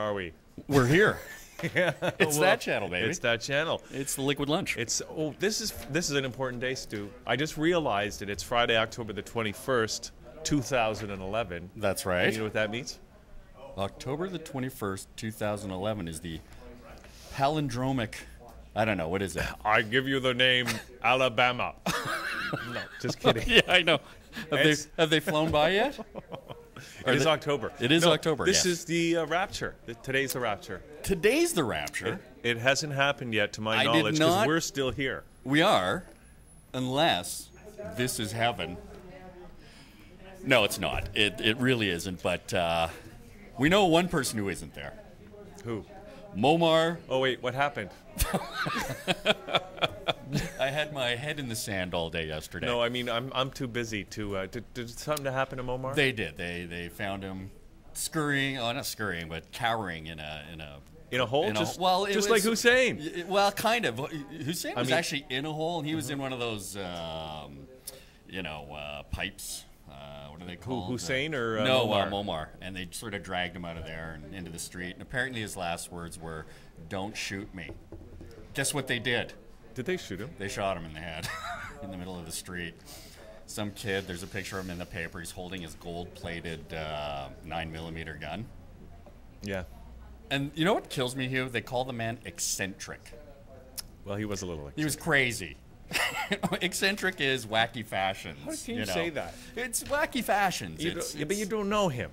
are we? We're here. Yeah, It's that channel, baby. It's that channel. It's the Liquid Lunch. It's this is an important day, Stu. I just realized it. It's Friday, October the 21st, 2011. That's You right. know what that means? October the 21st, 2011 is the palindromic. I don't know. What is it? I give you the name Alabama. No, just kidding. Yeah, I know. Have they flown by yet? It is October. It is October, This yes. is the rapture. Today's the rapture. Today's the rapture. It hasn't happened yet, to my I did knowledge, because not- we're still here. We are, unless this is heaven. No, it's not. It really isn't. But we know one person who isn't there. Who? Momar. Oh wait, what happened? I had my head in the sand all day yesterday. No, I mean I'm too busy to. Did something happen to Momar? They did. They found him scurrying. Oh, not scurrying, but cowering in a hole. in a- Just, well, it just was- like Hussein. Well, kind of. Hussein was mean- actually in a hole, and he was in one of those, pipes. What are they called? Hussein or no, Momar? Momar. And they sort of dragged him out of there and into the street. And apparently his last words were, "Don't shoot me." Guess what they did? Did they shoot him? They shot him in the head in the middle of the street. Some kid, there's a picture of him in the paper. He's holding his gold-plated 9mm gun. Yeah. And you know what kills me, Hugh? They call the man eccentric. Well, he was a little. He was crazy. Eccentric is wacky fashions. How can you say that? It's wacky fashions. But you don't know him.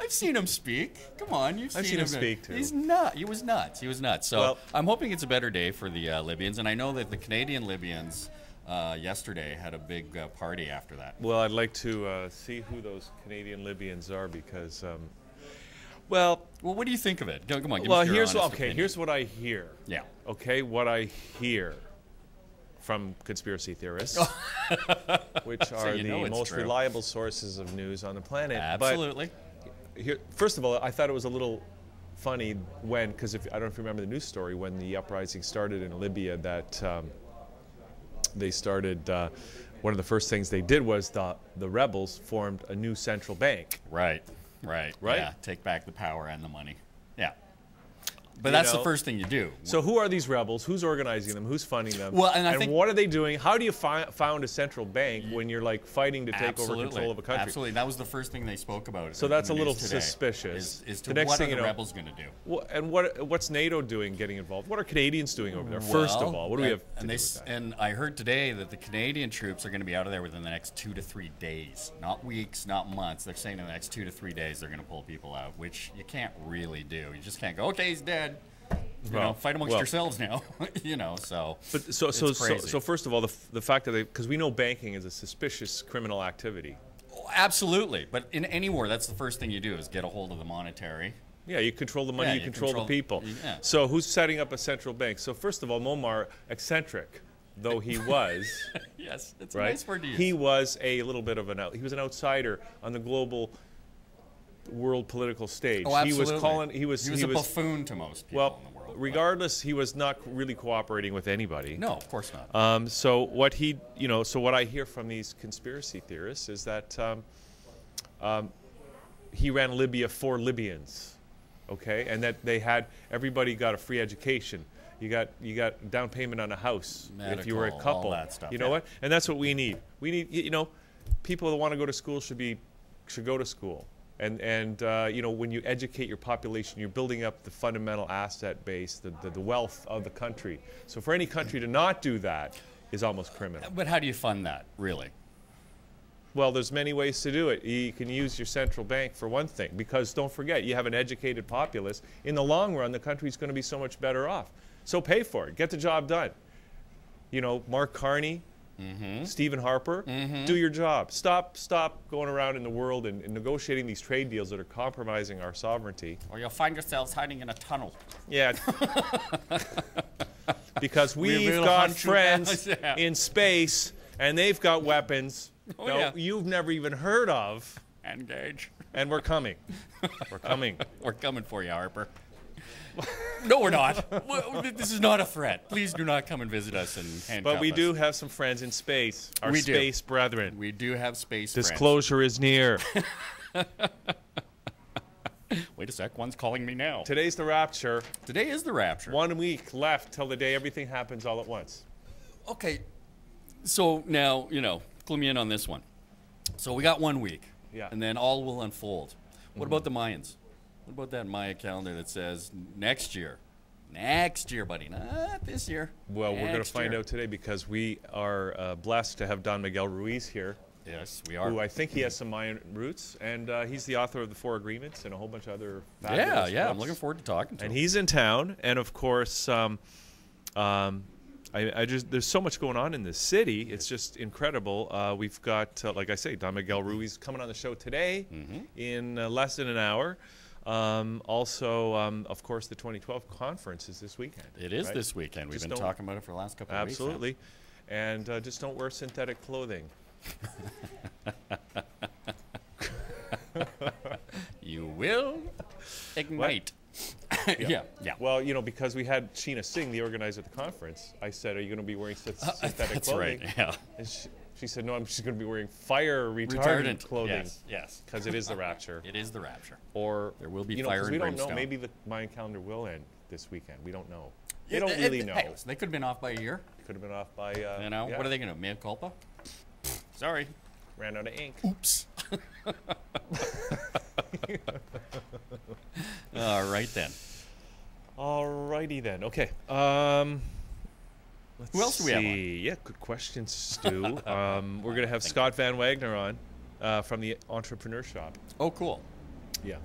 I've seen him speak. Come on, you've I've seen him speak, too. He's nuts. He was nuts. He was nuts. So Well- I'm hoping it's a better day for the Libyans, and I know that the Canadian Libyans yesterday had a big party after that. Well, I'd like to see who those Canadian Libyans are because, well, Well, what do you think of it? Come on, give well, us your honest opinion. here's what I hear. Yeah. Okay, what I hear from conspiracy theorists, which are you know the it's most true. reliable sources of news on the planet. Absolutely. But here, first of all, I thought it was a little funny when, because I don't know if you remember the news story when the uprising started in Libya, that they started. One of the first things they did was the rebels formed a new central bank. Right. Right? Yeah, take back the power and the money. Yeah. But You that's know, the first thing you do. So who are these rebels? Who's organizing them? Who's funding them? Well, and I think- what are they doing? How do you found a central bank when you're like fighting to take over control of a country? Absolutely. That was the first thing they spoke about. So in that's the a little news today, suspicious. Is The to next what thing are you the know- rebels going to do? And what's NATO doing getting involved? What are Canadians doing over there? First of Well, all, what do we have to and do they with that? and I heard today that the Canadian troops are going to be out of there within the next 2 to 3 days, not weeks, not months. They're saying in the next 2 to 3 days they're going to pull people out, which you can't really do. You just can't go, okay, he's dead. Fight amongst yourselves now. So. But so crazy. so first of all, the fact that because we know banking is a suspicious criminal activity. Absolutely, but in any war, that's the first thing you do is get a hold of the monetary. Yeah, you control the money, Yeah, you you control the control- people. yeah. So who's setting up a central bank? So first of all, Momar, eccentric though he was, Yes, it's a right? nice word to use. He was a little bit of he was an outsider on the global world political stage. Oh, absolutely. He was a buffoon to most people well, in the world. regardless, he was not really cooperating with anybody. No, of course not. So what I hear from these conspiracy theorists is that he ran Libya for Libyans, okay, and that everybody got a free education. You got down payment on a house if you were a Medical, couple. all that stuff, you know yeah. what? And that's what we need. We need people that want to go to school should go to school. And when you educate your population, you're building up the fundamental asset base, the wealth of the country. So for any country to not do that is almost criminal. But how do you fund that, really? Well, there's many ways to do it. You can use your central bank for one thing, because don't forget, you have an educated populace. In the long run, the country's going to be so much better off. So pay for it. Get the job done. Mark Carney, Stephen Harper, do your job. Stop going around in the world and negotiating these trade deals that are compromising our sovereignty. Or you'll find yourselves hiding in a tunnel. Yeah. Because we've will got hunt you friends down. Yeah. in space, and they've got weapons you've never even heard of. Engage. And we're coming. We're coming. We're coming for you, Harper. No, we're not. This is not a threat. Please do not come and visit us and handcuff But we us. do have some friends in space. Our We do. space brethren. We do have space Disclosure is near. Wait a sec, one's calling me now. Today's the rapture. Today is the rapture. 1 week left till the day everything happens all at once. Okay, so now, clue me in on this one. So we got 1 week. Yeah. And then all will unfold. What about the Mayans? What about that Maya calendar that says next year? Next year, buddy, not this year. Well, we're going to find year. out today because we are blessed to have Don Miguel Ruiz here, Yes, we are. who I think he has some Mayan roots, and he's the author of the 4 Agreements and a whole bunch of other Yeah, fabulous I'm books. looking forward to talking to And him. he's in town, and of course, there's so much going on in this city. It's just incredible. We've got, like I say, Don Miguel Ruiz coming on the show today in less than an hour. Also, of course, the 2012 conference is this weekend. It is right? this weekend. We've Just been don't- talking about it for the last couple of weeks. Absolutely. And just don't wear synthetic clothing. You will ignite. Yeah. Well, because we had Sheena Singh, the organizer of the conference, I said, are you going to be wearing synthetic That's clothing? right, yeah. And she said, no, I'm just going to be wearing fire retardant clothing. Yes. Because it is the rapture. It is the rapture. Or There will be 'cause fire and we don't know. brimstone. Maybe the Mayan calendar will end this weekend. We don't know. They don't really know. Hey, they could have been off by a year. Could have been off by. Yeah. What are they going to do? Mea culpa? Sorry. Ran out of ink. Oops. All right then. Alrighty then. Okay. Let's Who else do we have on? see. Yeah, good question, Stu. We're gonna have Scott Van Wagner on from the Entrepreneur Shop. Oh, cool. Yeah,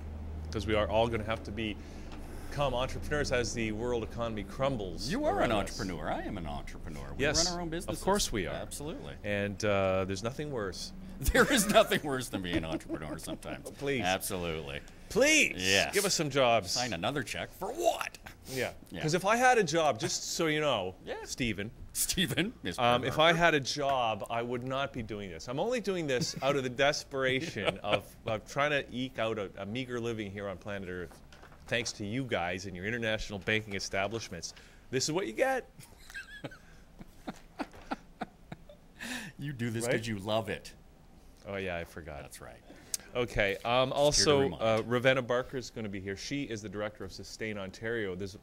because we are all gonna have to become entrepreneurs as the world economy crumbles. You are an around us. entrepreneur. I am an entrepreneur. We Yes, run our own business. of course we are. Absolutely. And there's nothing worse. There is nothing worse than being an entrepreneur sometimes. Please. Absolutely. Please, Yes. give us some jobs. Sign another check for what? Yeah, Yeah. because if I had a job, just so you know, Yeah. Stephen, Stephen, Mr. if I had a job, I would not be doing this. I'm only doing this out of the desperation of trying to eke out a meager living here on planet Earth, thanks to you guys and your international banking establishments. This is what you get. You do this Right? because you love it. Oh, yeah, I forgot. That's right. Okay. Also, remind. Ravenna Barker is going to be here. She is the director of Sustain Ontario. There's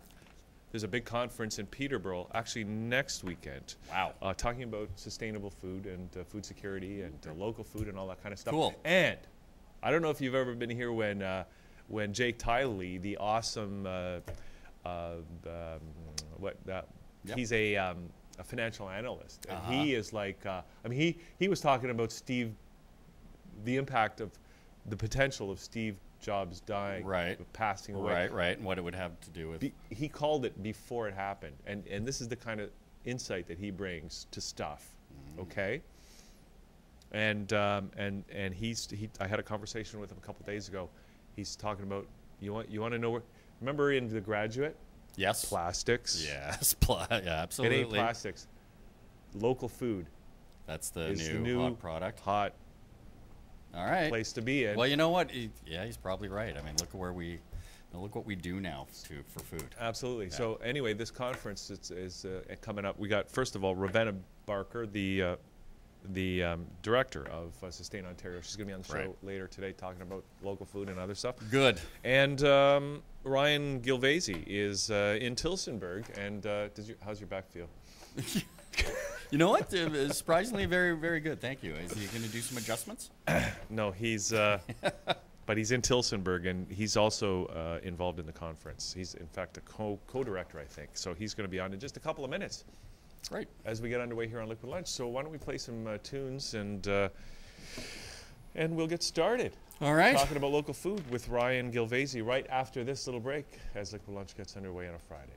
a big conference in Peterborough, actually next weekend. Wow. Talking about sustainable food and food security and local food and all that kind of stuff. Cool. And I don't know if you've ever been here when Jake Tiley, the awesome, Yep. he's a financial analyst, and he is like, he was talking about the impact of the potential of Steve Jobs dying, Right. passing away. Right. And what it would have to do with. He called it before it happened, and this is the kind of insight that he brings to stuff. Okay. And I had a conversation with him a couple days ago. He's talking about you want to know where. Remember in The Graduate, Yes. plastics. Yes. Yeah, absolutely. It ain't plastics. Local food That's the is the new new hot product. hot All right. place to be in. Well, you know what? He's probably right. I mean, look what we do now for food. Absolutely. So anyway, this conference is coming up. We got, first of all, Ravenna Barker, the director of Sustain Ontario. She's going to be on the show Right. later today talking about local food and other stuff. Good. And Ryan Gilvesy is in Tilsonburg. And how's your back feel? You know what? Surprisingly, very, very good. Thank you. Is he going to do some adjustments? No, he's but he's in Tilsonburg, and he's also involved in the conference. He's, in fact, a co-director, I think. So he's going to be on in just a couple of minutes. Great. As we get underway here on Liquid Lunch. So why don't we play some tunes and we'll get started. All right. Talking about local food with Ryan Gilvesy right after this little break as Liquid Lunch gets underway on a Friday.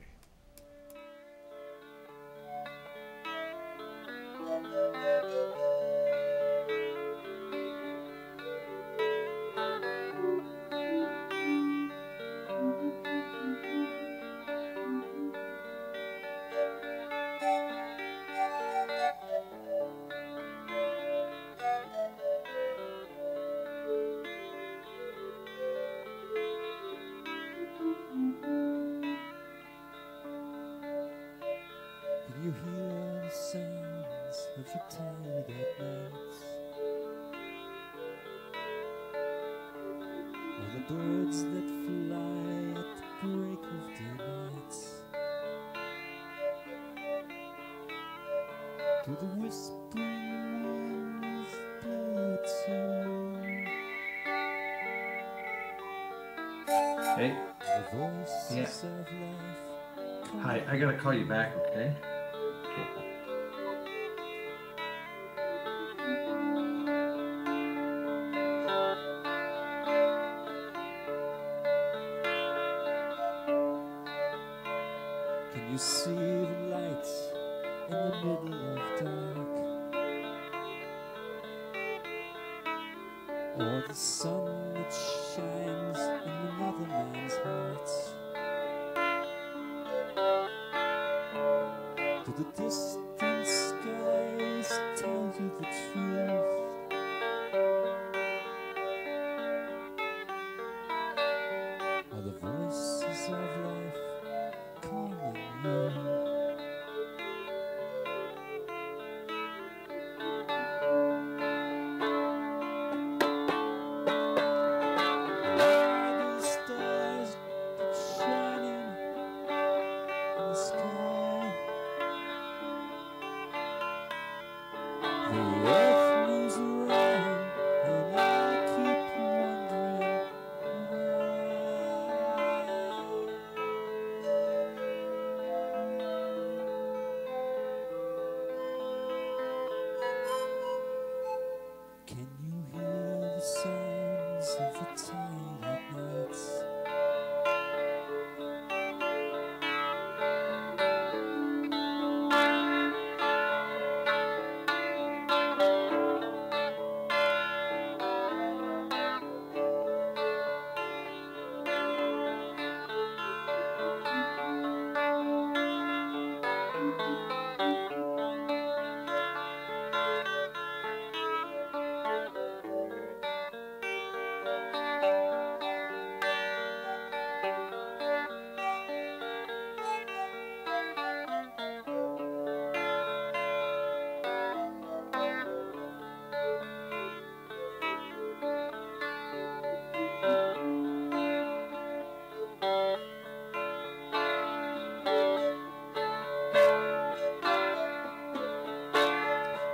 You hear the sounds of your tired nights, or the birds that fly at the break of daylight, to the whispering winds blow too. Hey, The voices Yeah. of life. hi, I gotta call you back, okay? Can you see the light in the middle of dark? Or the sun that shines in another man's heart? Do the distant skies tell you the truth? Are the voices of life calling you? Are the stars keep shining in the sky? The earth moves around and I keep wondering why. Can you hear the sounds of the tide at night?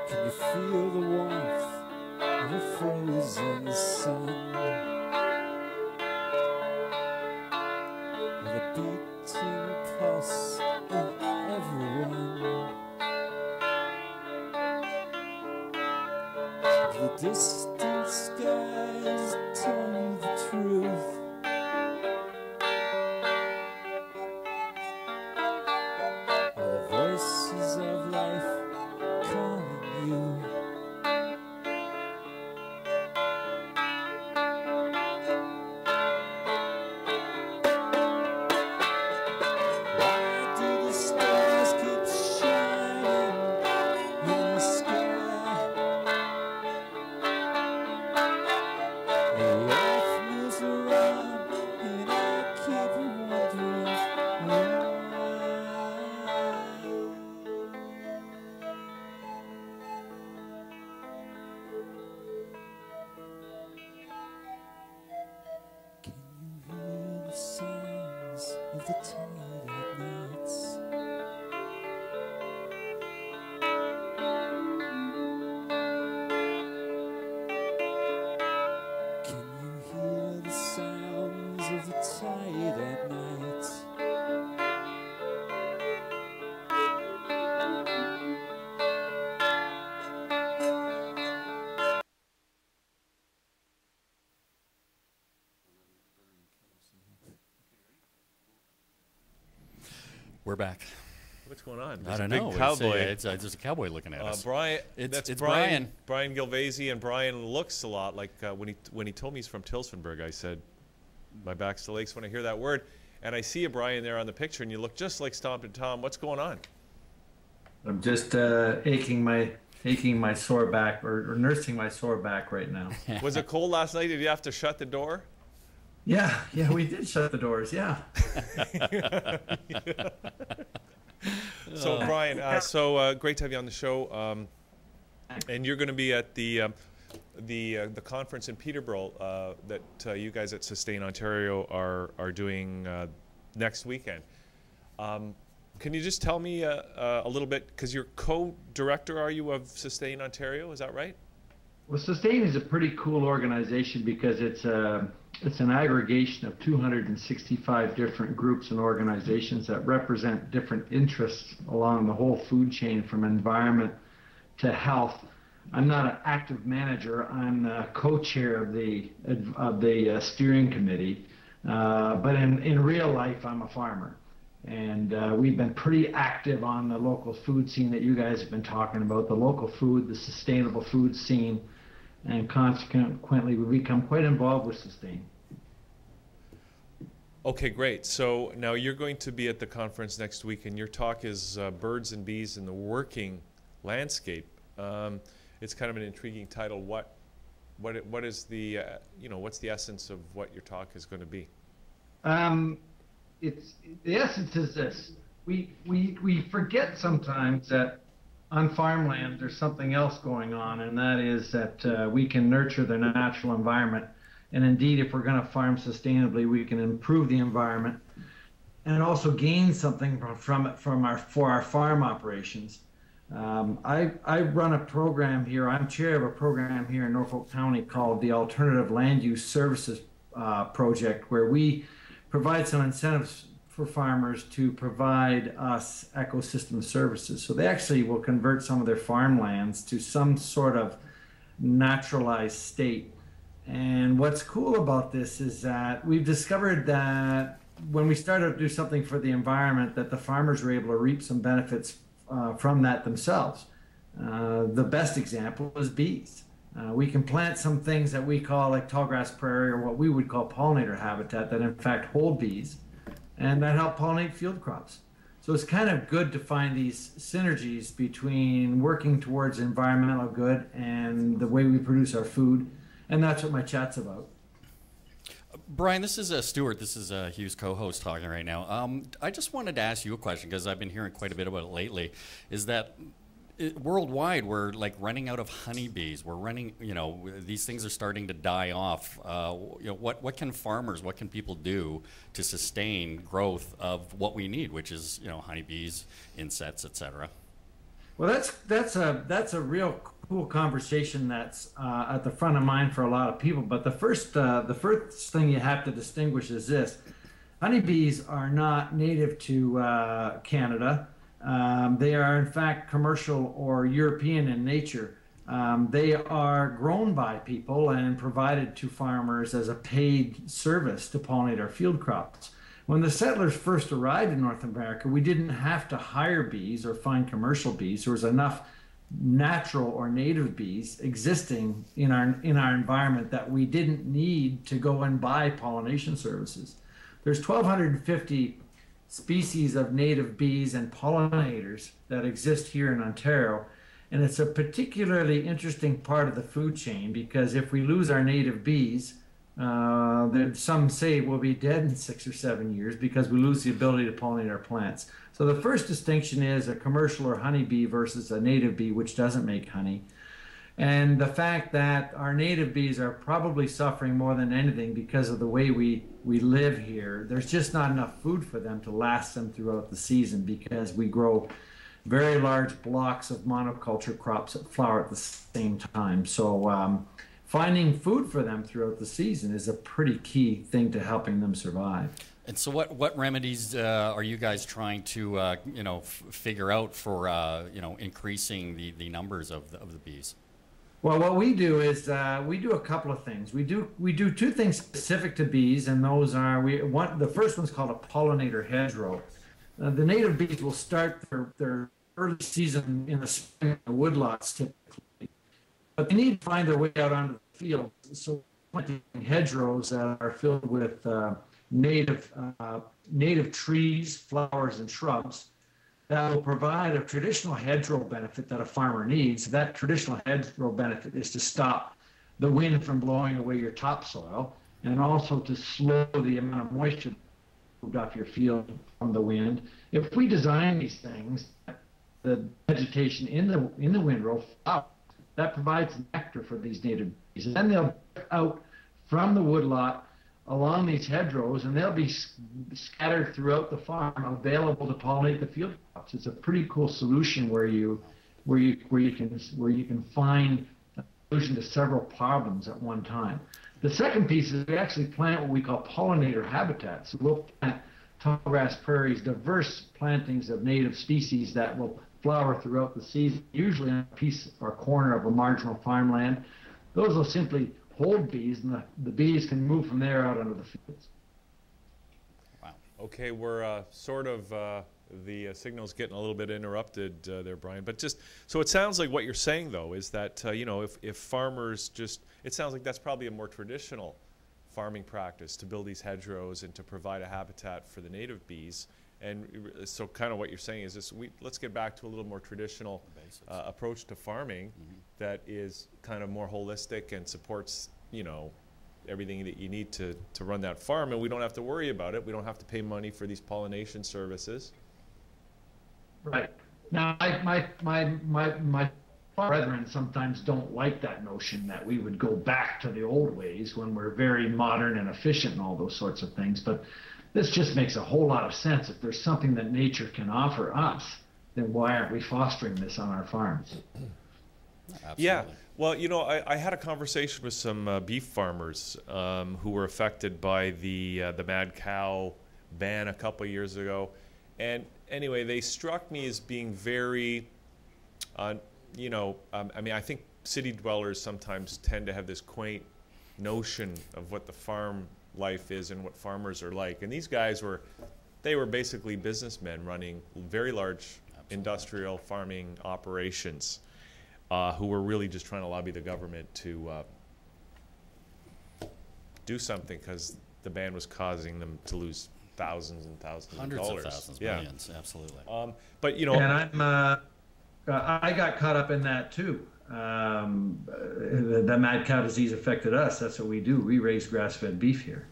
Can you feel the warmth of a frozen sun? With a beating pulse of everyone. The distant skies tell you the truth. Are the voices of life calling you? Why do the stars keep shining in the sky? The earth moves around and I keep wondering why. Can you hear the sounds of the tide at night? Can you hear the sounds of the tide at night? We're back. What's going on? I There's a don't big know. cowboy. It's just a cowboy looking at us. Brian, It's that's Brian. Bryan Gilvesy, and Brian looks a lot like when he told me he's from Tilsonburg. I said, my back's to the lakes when I hear that word, and I see you, Brian, there on the picture, and you look just like Stompin' Tom. What's going on? I'm just aching my sore back or nursing my sore back right now. Was it cold last night? Did you have to shut the door? Yeah, we did shut the doors. Yeah. So Brian, great to have you on the show. And you're going to be at the the conference in Peterborough that you guys at Sustain Ontario are doing next weekend. Can you just tell me a little bit, because you're co-director, are you, of Sustain Ontario? Is that right? Well, Sustain is a pretty cool organization because it's an aggregation of 265 different groups and organizations that represent different interests along the whole food chain, from environment to health. I'm not an active manager. I'm co-chair of the steering committee, but in real life, I'm a farmer. And we've been pretty active on the local food scene that you guys have been talking about, the local food, the sustainable food scene, and consequently, we've become quite involved with Sustain. Okay, great. So now you're going to be at the conference next week, and your talk is Birds and Bees in the Working Landscape. It's kind of an intriguing title. What is the what's the essence of what your talk is going to be? The essence is this: we forget sometimes that on farmland there's something else going on, and that is that we can nurture the natural environment, and indeed, if we're going to farm sustainably, we can improve the environment and also gain something from it for our farm operations. I run a program here. I'm chair of a program here in Norfolk County called the Alternative Land Use Services Project, where we provide some incentives for farmers to provide us ecosystem services. So they actually will convert some of their farmlands to some sort of naturalized state. And what's cool about this is that we've discovered that when we started to do something for the environment, that the farmers were able to reap some benefits from that themselves. The best example is bees. We can plant some things that we call like tallgrass prairie, or what we would call pollinator habitat, that in fact hold bees, and that help pollinate field crops. So it's kind of good to find these synergies between working towards environmental good and the way we produce our food, and that's what my chat's about. Brian, this is Stuart. This is Hugh's co-host talking right now. I just wanted to ask you a question, because I've been hearing quite a bit about it lately, is that worldwide, we're like running out of honeybees. We're running, these things are starting to die off. What can farmers, what can people do to sustain growth of what we need, which is, honeybees, insects, etc.? Well, that's a real cool conversation that's at the front of mind for a lot of people. But the first thing you have to distinguish is this: honeybees are not native to Canada. They are in fact commercial or European in nature. They are grown by people and provided to farmers as a paid service to pollinate our field crops. When the settlers first arrived in North America, we didn't have to hire bees or find commercial bees. There was enough natural or native bees existing in our environment that we didn't need to go and buy pollination services. There's 1,250 species of native bees and pollinators that exist here in Ontario, and it's a particularly interesting part of the food chain, because if we lose our native bees, some say we'll be dead in 6 or 7 years because we lose the ability to pollinate our plants. So the first distinction is a commercial or honeybee versus a native bee, which doesn't make honey. And the fact that our native bees are probably suffering more than anything because of the way we live here. There's just not enough food for them to last them throughout the season, because we grow very large blocks of monoculture crops that flower at the same time. So finding food for them throughout the season is a pretty key thing to helping them survive. And so what remedies are you guys trying to figure out for increasing the numbers of the bees? Well, what we do is we do a couple of things. We do two things specific to bees, and those are the first one's called a pollinator hedgerow. The native bees will start their early season in the spring in the woodlots typically, but they need to find their way out onto the field. So planting hedgerows that are filled with native trees, flowers, and shrubs that will provide a traditional hedgerow benefit that a farmer needs. That traditional hedgerow benefit is to stop the wind from blowing away your topsoil, and also to slow the amount of moisture moved off your field from the wind. If we design these things, the vegetation in the windrow that provides nectar for these native bees. And then they'll out from the woodlot along these hedgerows, and they'll be scattered throughout the farm, available to pollinate the field crops. It's a pretty cool solution where you can find a solution to several problems at one time. The second piece is we actually plant what we call pollinator habitats. So we'll plant tall grass prairies, diverse plantings of native species that will flower throughout the season, usually on a piece or corner of a marginal farmland. Those will simply hold bees, and the bees can move from there out onto the fields. Wow. Okay, we're sort of, the signal's getting a little bit interrupted there, Brian. But just, so it sounds like what you're saying, though, is that, you know, if farmers just, it sounds like that's probably a more traditional farming practice to build these hedgerows and to provide a habitat for the native bees. And so kind of what you're saying is this, let's get back to a little more traditional approach to farming that is kind of more holistic and supports, you know, everything that you need to run that farm, and we don't have to worry about it. We don't have to pay money for these pollination services. Right. Now, my brethren sometimes don't like that notion that we would go back to the old ways when we're very modern and efficient and all those sorts of things. But this just makes a whole lot of sense. If there's something that nature can offer us, then why aren't we fostering this on our farms? Absolutely. Yeah. Well, you know, I had a conversation with some beef farmers who were affected by the mad cow ban a couple of years ago. And anyway, they struck me as being very, you know, I mean, I think city dwellers sometimes tend to have this quaint notion of what the farm life is and what farmers are like. And these guys were basically businessmen running very large industrial farming operations who were really just trying to lobby the government to do something because the ban was causing them to lose thousands and thousands Hundreds of dollars. Of thousands, yeah. Millions, absolutely. But you know, and I got caught up in that too. The mad cow disease affected us. That's what we do. We raise grass-fed beef here.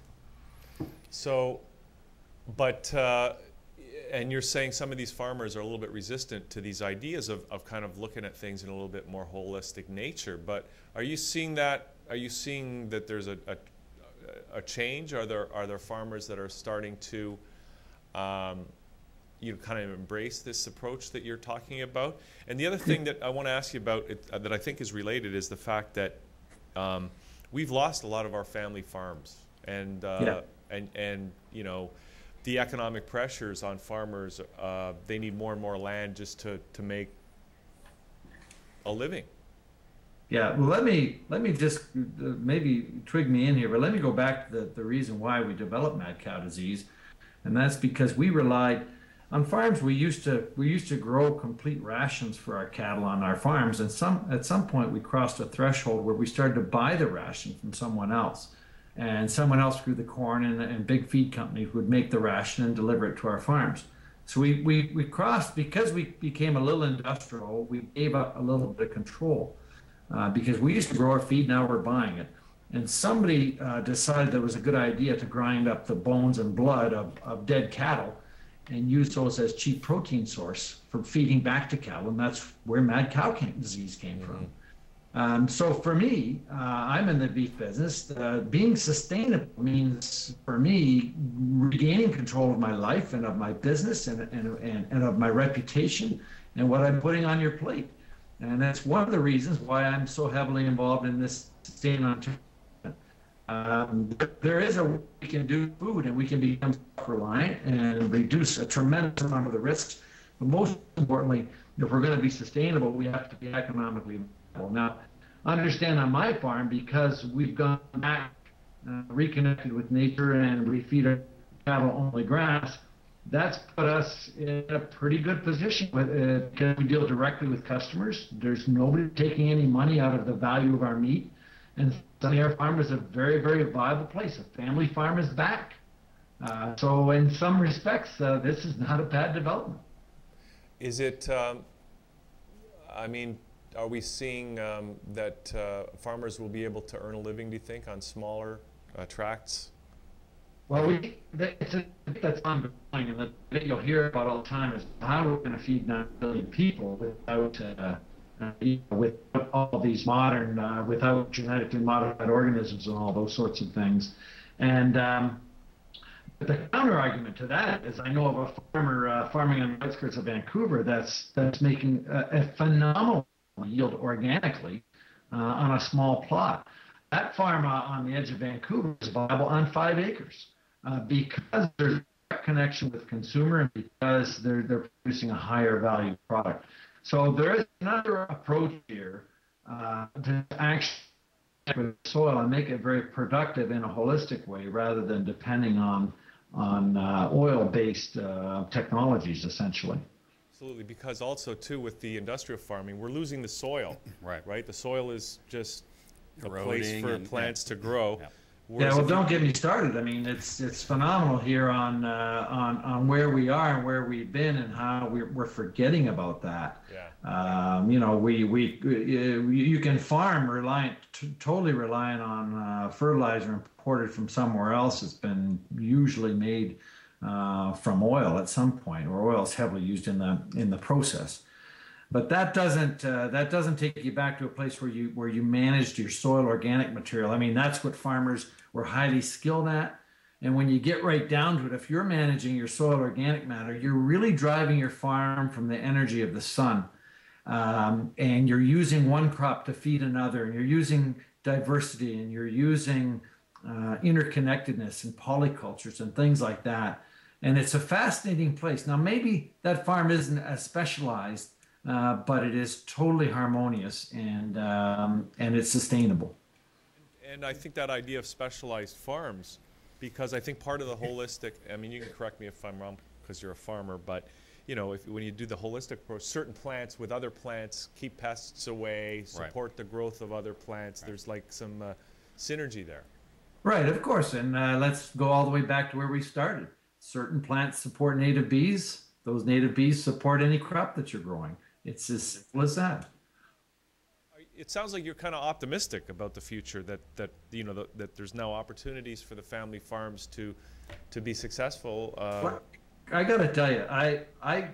So, but and you're saying some of these farmers are a little bit resistant to these ideas of kind of looking at things in a little bit more holistic nature. But are you seeing that? Are you seeing that there's a change? Are there farmers that are starting to you know, kind of embrace this approach that you're talking about? And the other thing that I want to ask you about that I think is related is the fact that we've lost a lot of our family farms, and and you know, the economic pressures on farmers. They need more and more land just to make a living. Yeah, well, let me just maybe twig me in here, but let me go back to the reason why we developed mad cow disease, and that's because we relied on farms. We used to grow complete rations for our cattle on our farms, and at some point we crossed a threshold where we started to buy the ration from someone else, and someone else grew the corn, and big feed companies would make the ration and deliver it to our farms. So we crossed, because we became a little industrial. We gave up a little bit of control. Because we used to grow our feed, now we're buying it. And somebody decided that it was a good idea to grind up the bones and blood of dead cattle and use those as cheap protein source for feeding back to cattle, and that's where mad cow disease came from. So for me, I'm in the beef business. Being sustainable means, for me, regaining control of my life and of my business and of my reputation and what I'm putting on your plate. And that's one of the reasons why I'm so heavily involved in this sustainable. There is a way we can do food, and we can become self-reliant and reduce a tremendous amount of the risks. But most importantly, if we're going to be sustainable, we have to be economically viable. Now, understand on my farm, because we've gone back, reconnected with nature, and we feed our cattle only grass, that's put us in a pretty good position because we deal directly with customers. There's nobody taking any money out of the value of our meat. And suddenly our farm is a very, very viable place. A family farm is back. So in some respects, this is not a bad development. Is it, I mean, are we seeing that farmers will be able to earn a living, do you think, on smaller tracts? Well, that's ongoing, and the thing you'll hear about all the time is how we're going to feed 9 billion people without without all these modern, without genetically modified organisms and all those sorts of things. And the counter argument to that is I know of a farmer farming on the outskirts of Vancouver that's making a phenomenal yield organically on a small plot. That farm on the edge of Vancouver is viable on 5 acres because there's a connection with consumer and because they're producing a higher value product. So there is another approach here to actually with soil and make it very productive in a holistic way rather than depending on oil-based technologies, essentially. Absolutely, because also too with the industrial farming, we're losing the soil. Right. The soil is just a place for plants to grow. Yeah. Yeah, well, don't get me started. I mean, it's phenomenal here on where we are and where we've been and how we're forgetting about that. Yeah. You know, you can farm totally reliant on fertilizer imported from somewhere else. It's been usually made from oil at some point, or oil is heavily used in the process. But that doesn't take you back to a place where you managed your soil organic material. I mean, that's what farmers were highly skilled at. And when you get right down to it, if you're managing your soil organic matter, you're really driving your farm from the energy of the sun. And you're using one crop to feed another, and you're using diversity, and you're using interconnectedness and polycultures and things like that. And it's a fascinating place. Now, maybe that farm isn't as specialized, but it is totally harmonious and it's sustainable. And I think that idea of specialized farms, because I think part of the holistic, I mean, you can correct me if I'm wrong because you're a farmer, but you know, when you do the holistic approach, certain plants with other plants keep pests away, support the growth of other plants. There's like some synergy there. Right, of course. And let's go all the way back to where we started. Certain plants support native bees. Those native bees support any crop that you're growing. It's as simple as that. It sounds like you're kind of optimistic about the future, that you know that there's now opportunities for the family farms to be successful. Well, I got to tell you, I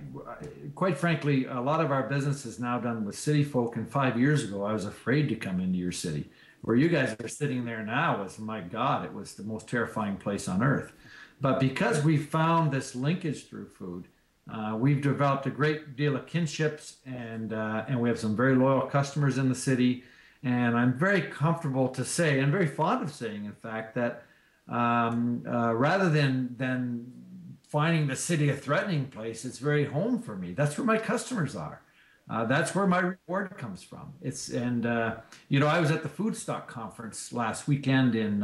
quite frankly, a lot of our business is now done with city folk. And 5 years ago, I was afraid to come into your city. Where you guys are sitting there now was, my God, it was the most terrifying place on earth. But because we found this linkage through food, we've developed a great deal of kinships, and we have some very loyal customers in the city. And I'm very comfortable to say, and very fond of saying, in fact, that rather than finding the city a threatening place, it's very home for me. That's where my customers are. That's where my reward comes from. You know, I was at the Food Stock Conference last weekend in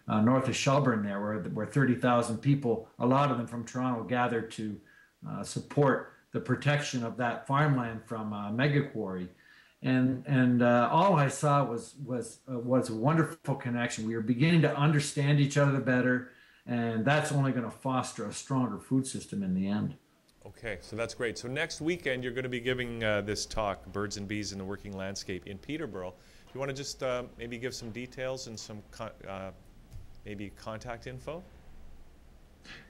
north of Shelburne there, where 30,000 people, a lot of them from Toronto, gathered to support the protection of that farmland from mega quarry. And all I saw was a wonderful connection. We were beginning to understand each other better, and that's only going to foster a stronger food system in the end. Okay, so that's great. So next weekend you're going to be giving this talk, Birds and Bees in the Working Landscape, in Peterborough. Do you want to just maybe give some details and some maybe contact info?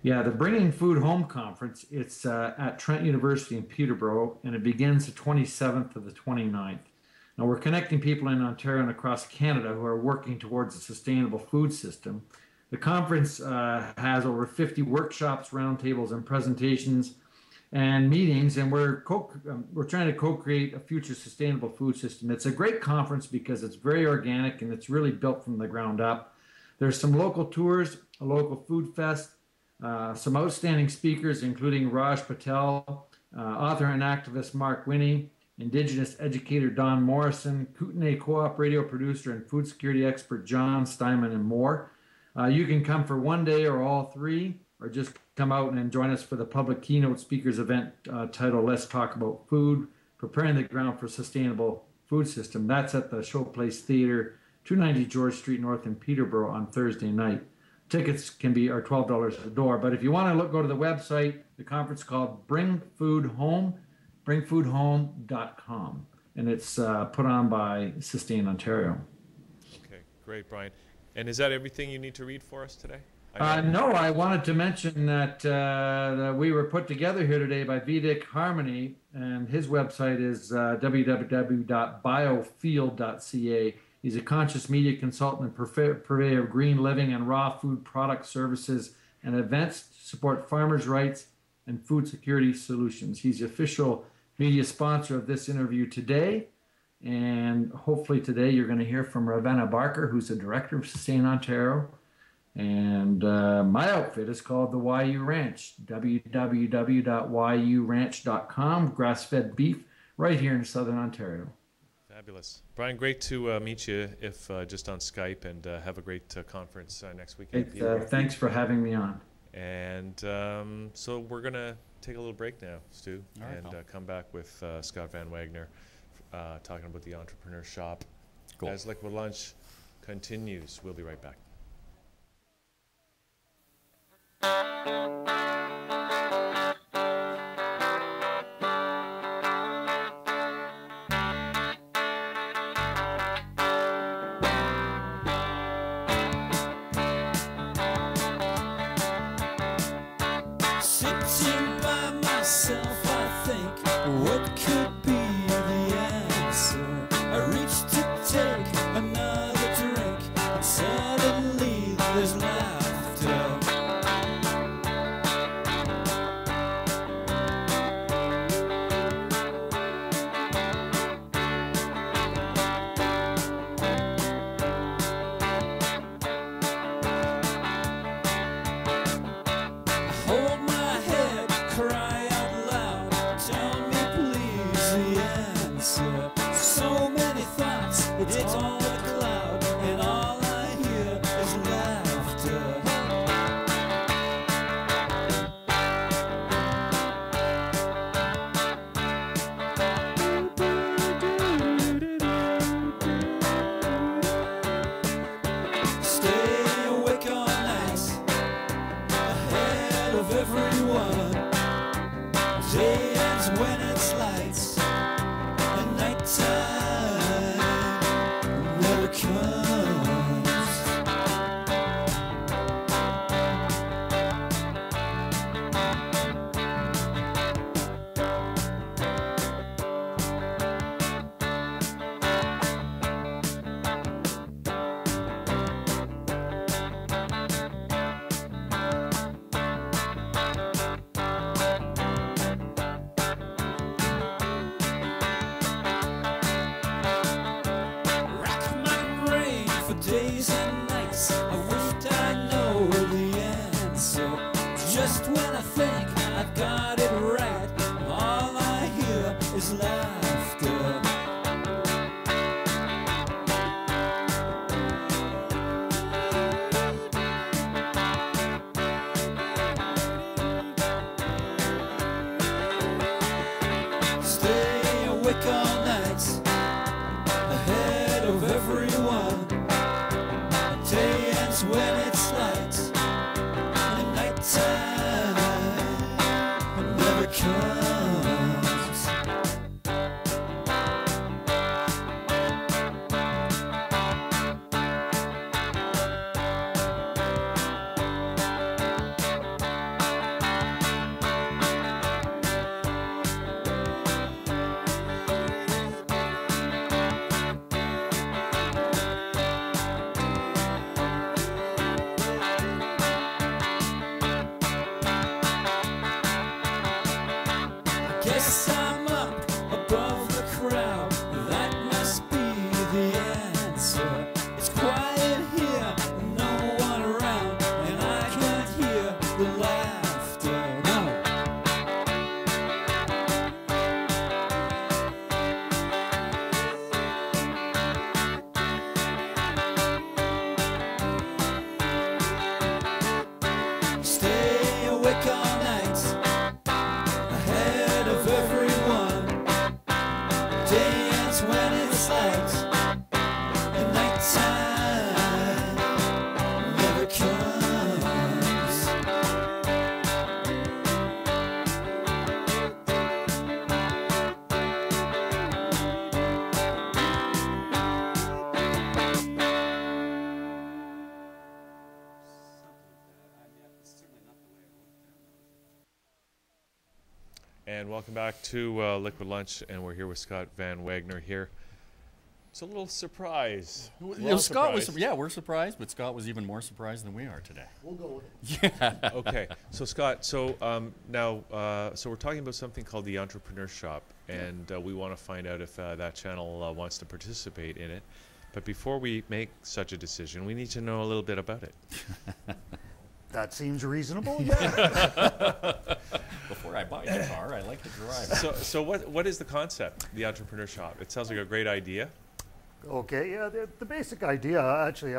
Yeah, the Bringing Food Home Conference, it's at Trent University in Peterborough, and it begins the 27th to the 29th. Now, we're connecting people in Ontario and across Canada who are working towards a sustainable food system. The conference has over 50 workshops, roundtables, and presentations and meetings, and we're trying to co-create a future sustainable food system. It's a great conference because it's very organic and it's really built from the ground up. There's some local tours, a local food fest, some outstanding speakers, including Raj Patel, author and activist Mark Winnie, Indigenous educator Don Morrison, Kootenay Co-op radio producer and food security expert John Steinman, and more. You can come for one day or all three, or just come out and join us for the public keynote speakers event titled Let's Talk About Food, Preparing the Ground for Sustainable Food System. That's at the Showplace Theater, 290 George Street North in Peterborough on Thursday night. Tickets are $12 at the door, but if you want to go to the website, the conference is called Bring Food Home, bringfoodhome.com, and it's put on by Sustain Ontario. Okay, great, Brian. And is that everything you need to read for us today? No, I wanted to mention that we were put together here today by Vedic Harmony, and his website is www.biofield.ca. He's a conscious media consultant and purveyor of green living and raw food product services and events to support farmers' rights and food security solutions. He's the official media sponsor of this interview today. And hopefully today you're going to hear from Ravenna Barker, who's the director of Sustain Ontario. And my outfit is called the YU Ranch, www.yuranch.com, grass-fed beef right here in Southern Ontario. Fabulous. Brian, great to meet you, if just on Skype, and have a great conference next weekend. Thanks for having me on. And so we're going to take a little break now, Stu, and come back with Scott Van Wagner talking about the Entrepreneur Shop. Cool. As Liquid Lunch continues, we'll be right back. Sitting by myself, I think, what could be the answer? I reach to take another drink, and suddenly there's laughter. Hold my head, cry out loud, tell me please the answer. So many thoughts, it's all a cloud, and all I hear is laughter. Stay awake all night, ahead of everyone. Day ends when it's lights, and nighttime never comes. Rack my brain for days and nights. I wished I know the answer. Just when I think I've got it right, all I hear is laughter. Stay awake all night, ahead of everyone. Day ends when it's light, and nighttime never comes. Guess I'm up above the crowd. That must be the answer. It's quiet here, no one around, and I can't hear the laughter. No. Stay awake all night, ahead of everyone. Day ends when it's light, and nighttime never comes. And welcome back to Liquid Lunch, and we're here with Scott Van Wagner here. It's a little surprise. Scott was, we're surprised, but Scott was even more surprised than we are today. We'll go with it. Yeah. Okay, so Scott, so now, so we're talking about something called the Entrepreneur Shop, and we want to find out if that channel wants to participate in it. But before we make such a decision, we need to know a little bit about it. That seems reasonable, yeah. Before I buy a car, I like to drive. So what is the concept, the Entrepreneur Shop? It sounds like a great idea. Okay, yeah, the basic idea, actually,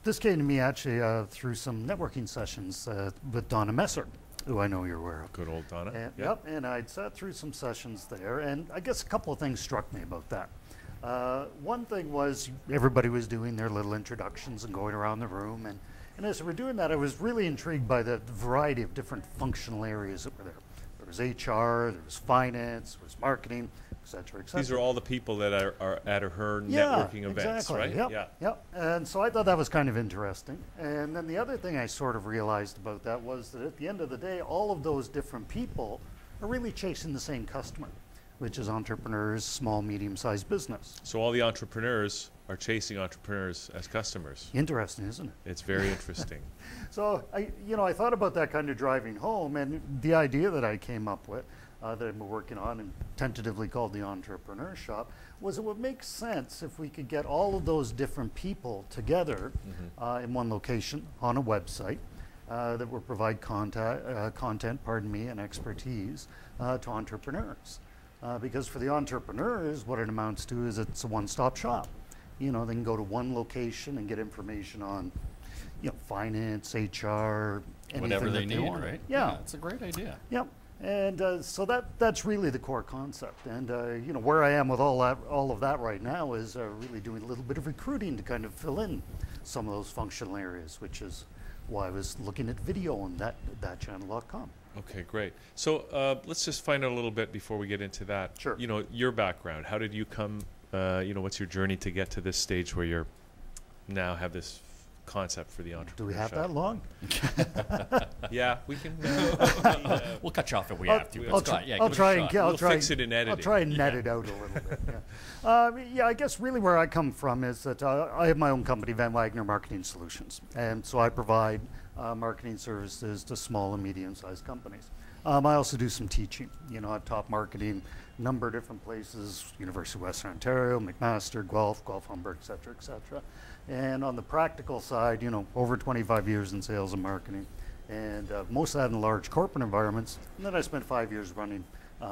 this came to me actually through some networking sessions with Donna Messer, who I know you're aware of. Good old Donna. And, Yep, and I'd sat through some sessions there, and I guess a couple of things struck me about that. One thing was everybody was doing their little introductions and going around the room, and as we were doing that, I was really intrigued by the variety of different functional areas that were there. There was HR, there was finance, there was marketing, et cetera, et cetera. These are all the people that are at her networking events, exactly. right? Yep, yep. And so I thought that was kind of interesting. And then the other thing I sort of realized about that was that at the end of the day, all of those different people are really chasing the same customer, which is entrepreneurs, small, medium-sized business. So all the entrepreneurs are chasing entrepreneurs as customers. Interesting, isn't it? It's very interesting. So I thought about that kind of driving home, and the idea that I came up with, that I've been working on and tentatively called the Entrepreneur Shop, was it would make sense if we could get all of those different people together in one location on a website that would provide content, and expertise to entrepreneurs. Because for the entrepreneurs, what it amounts to is it's a one-stop shop. They can go to one location and get information on, finance, HR, anything Whatever they that need, want. right? Yeah. It's a great idea. Yep. And so that's really the core concept. And where I am with all of that right now is really doing a little bit of recruiting to kind of fill in some of those functional areas, which is why I was looking at video on thatchannel.com. Okay, great. So let's just find out a little bit before we get into that. Sure. Your background. How did you come? What's your journey to get to this stage where you're now have this concept for the Entrepreneur Do we have Shop? that long? Yeah, we can. We'll cut you off if we have to. I'll But Scott, yeah, I'll give it try a and shot. I'll try fix it in editing. I'll try and net it out a little bit. Yeah. I guess really where I come from is that I have my own company, Van Wagner Marketing Solutions, and so I provide marketing services to small and medium-sized companies. I also do some teaching. I've taught marketing a number of different places: University of Western Ontario, McMaster, Guelph, Humber, et cetera, And on the practical side, over 25 years in sales and marketing, and most of that in large corporate environments. And then I spent 5 years running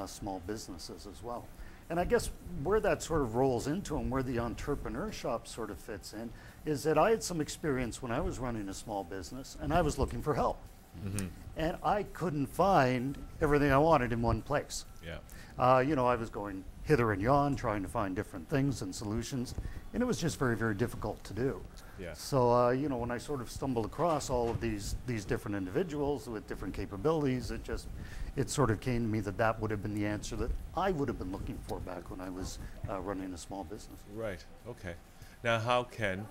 small businesses as well. And I guess where that sort of rolls into and where the Entrepreneur Shop sort of fits in is that I had some experience when I was running a small business, and I was looking for help. Mm-hmm. And I couldn't find everything I wanted in one place. Yeah. I was going hither and yon, trying to find different things and solutions, and it was just very, very difficult to do. Yeah. So, when I sort of stumbled across all of these different individuals with different capabilities, it sort of came to me that would have been the answer that I would have been looking for back when I was running a small business. Right. Okay. Now, how can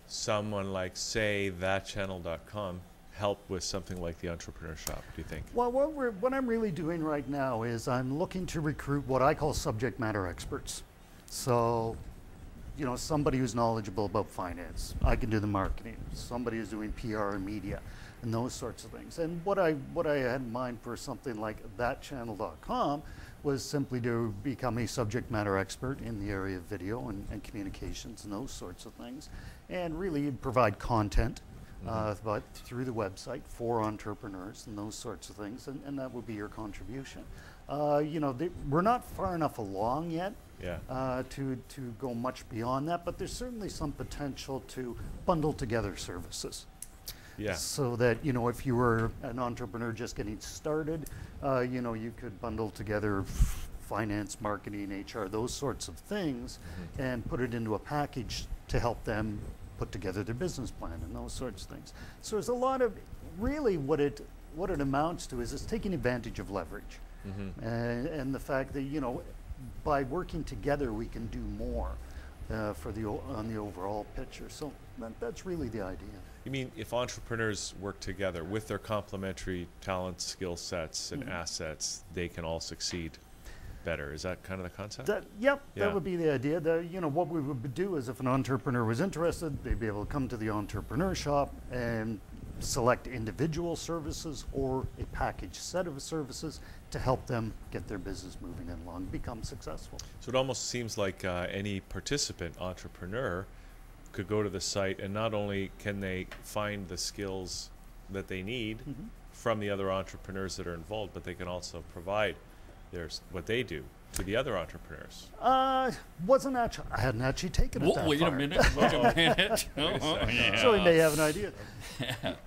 someone like, say, thatchannel.com help with something like the Entrepreneur Shop, do you think? Well, what I'm really doing right now is I'm looking to recruit what I call subject matter experts. So, somebody who's knowledgeable about finance. I can do the marketing. Somebody who's doing PR and media and those sorts of things. And what I had in mind for something like thatchannel.com was simply to become a subject matter expert in the area of video and communications and those sorts of things, and really provide content but through the website for entrepreneurs and those sorts of things, and that would be your contribution. We're not far enough along yet to go much beyond that, but there's certainly some potential to bundle together services. Yeah. So that, if you were an entrepreneur just getting started, you could bundle together finance, marketing, HR, those sorts of things, and put it into a package to help them put together their business plan and those sorts of things. So there's a lot of, really what it amounts to is it's taking advantage of leverage. And the fact that, by working together we can do more. on the overall picture. So that's really the idea. You mean if entrepreneurs work together with their complementary talents, skill sets, and assets, they can all succeed better? Is that kind of the concept? Yep, Yeah. that would be the idea. What we would do is if an entrepreneur was interested, they'd be able to come to the entrepreneur shop and select individual services or a package set of services to help them get their business moving along, become successful. So it almost seems like any participant entrepreneur could go to the site, and not only can they find the skills that they need from the other entrepreneurs that are involved, but they can also provide what they do to the other entrepreneurs. I hadn't actually taken it that Wait far. a minute. Wait a minute. Yeah. So we may have an idea.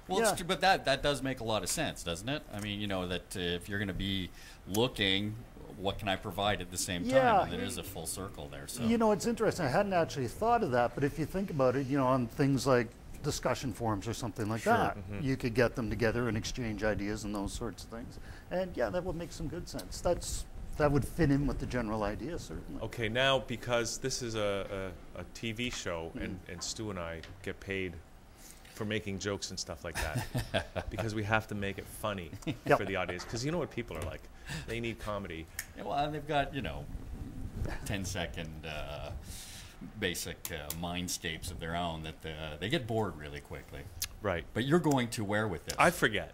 Well, Yeah. it's true, but that does make a lot of sense, doesn't it? I mean, that if you're going to be looking, what can I provide at the same time? Yeah. And there is a full circle there. So It's interesting. I hadn't actually thought of that, but if you think about it, on things like discussion forums or something like that, you could get them together and exchange ideas and those sorts of things. And yeah, that would make some good sense. That would fit in with the general idea, certainly. Okay, now because this is a TV show, and Stu and I get paid for making jokes and stuff like that, because we have to make it funny Yep. for the audience. Because you know what people are like. They need comedy. Yeah, well, and they've got 10-second basic mindscapes of their own that they get bored really quickly. Right. But you're going to where with this? I forget.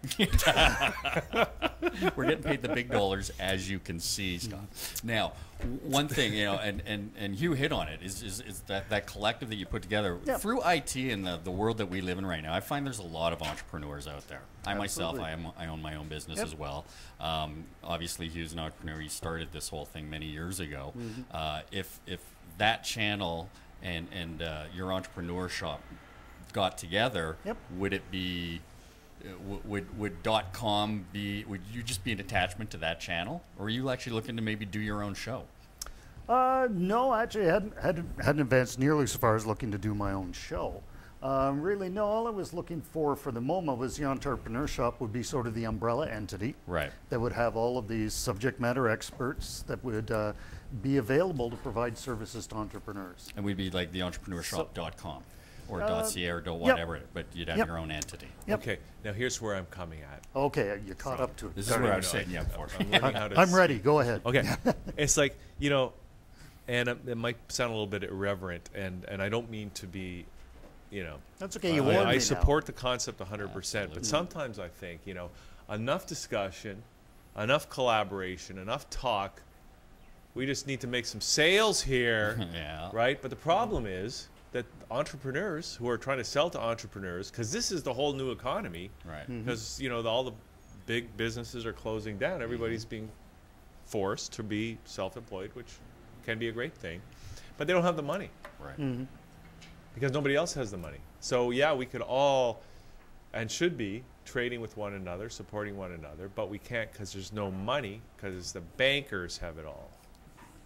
We're getting paid the big dollars, as you can see, Scott. Now, one thing, and Hugh hit on it, is that collective that you put together Yep. through IT and the world that we live in right now. I find there's a lot of entrepreneurs out there. I myself, Absolutely. I own my own business Yep. as well. Obviously, Hugh's an entrepreneur. He started this whole thing many years ago. If that channel and your entrepreneur shop got together, Yep. would it be? Would .com be? Would you just be an attachment to that channel, or are you actually looking to maybe do your own show? No, actually, I hadn't advanced nearly so far as looking to do my own show. Really, no. All I was looking for the moment was the entrepreneur shop would be sort of the umbrella entity Right. that would have all of these subject matter experts that would be available to provide services to entrepreneurs. And we'd be like the entrepreneurshop.com or .ca or Yep. whatever, but you'd have Yep. your own entity. You Okay, now here's where I'm coming at. Okay, you caught up to it. This is Sorry. where I was setting you up for. I'm learning how to I'm ready. Go ahead. Okay, it's like, and it might sound a little bit irreverent, and I don't mean to be, That's okay. You warned me I now. support the concept 100%, Absolutely. but sometimes I think, enough discussion, enough collaboration, enough talk. We just need to make some sales here, Yeah. right? But the problem is that entrepreneurs who are trying to sell to entrepreneurs, because this is the whole new economy, Right. because all the big businesses are closing down. Everybody's being forced to be self-employed, which can be a great thing, but they don't have the money Right. because nobody else has the money. So yeah, we could all and should be trading with one another, supporting one another, but we can't because there's no money, because the bankers have it all.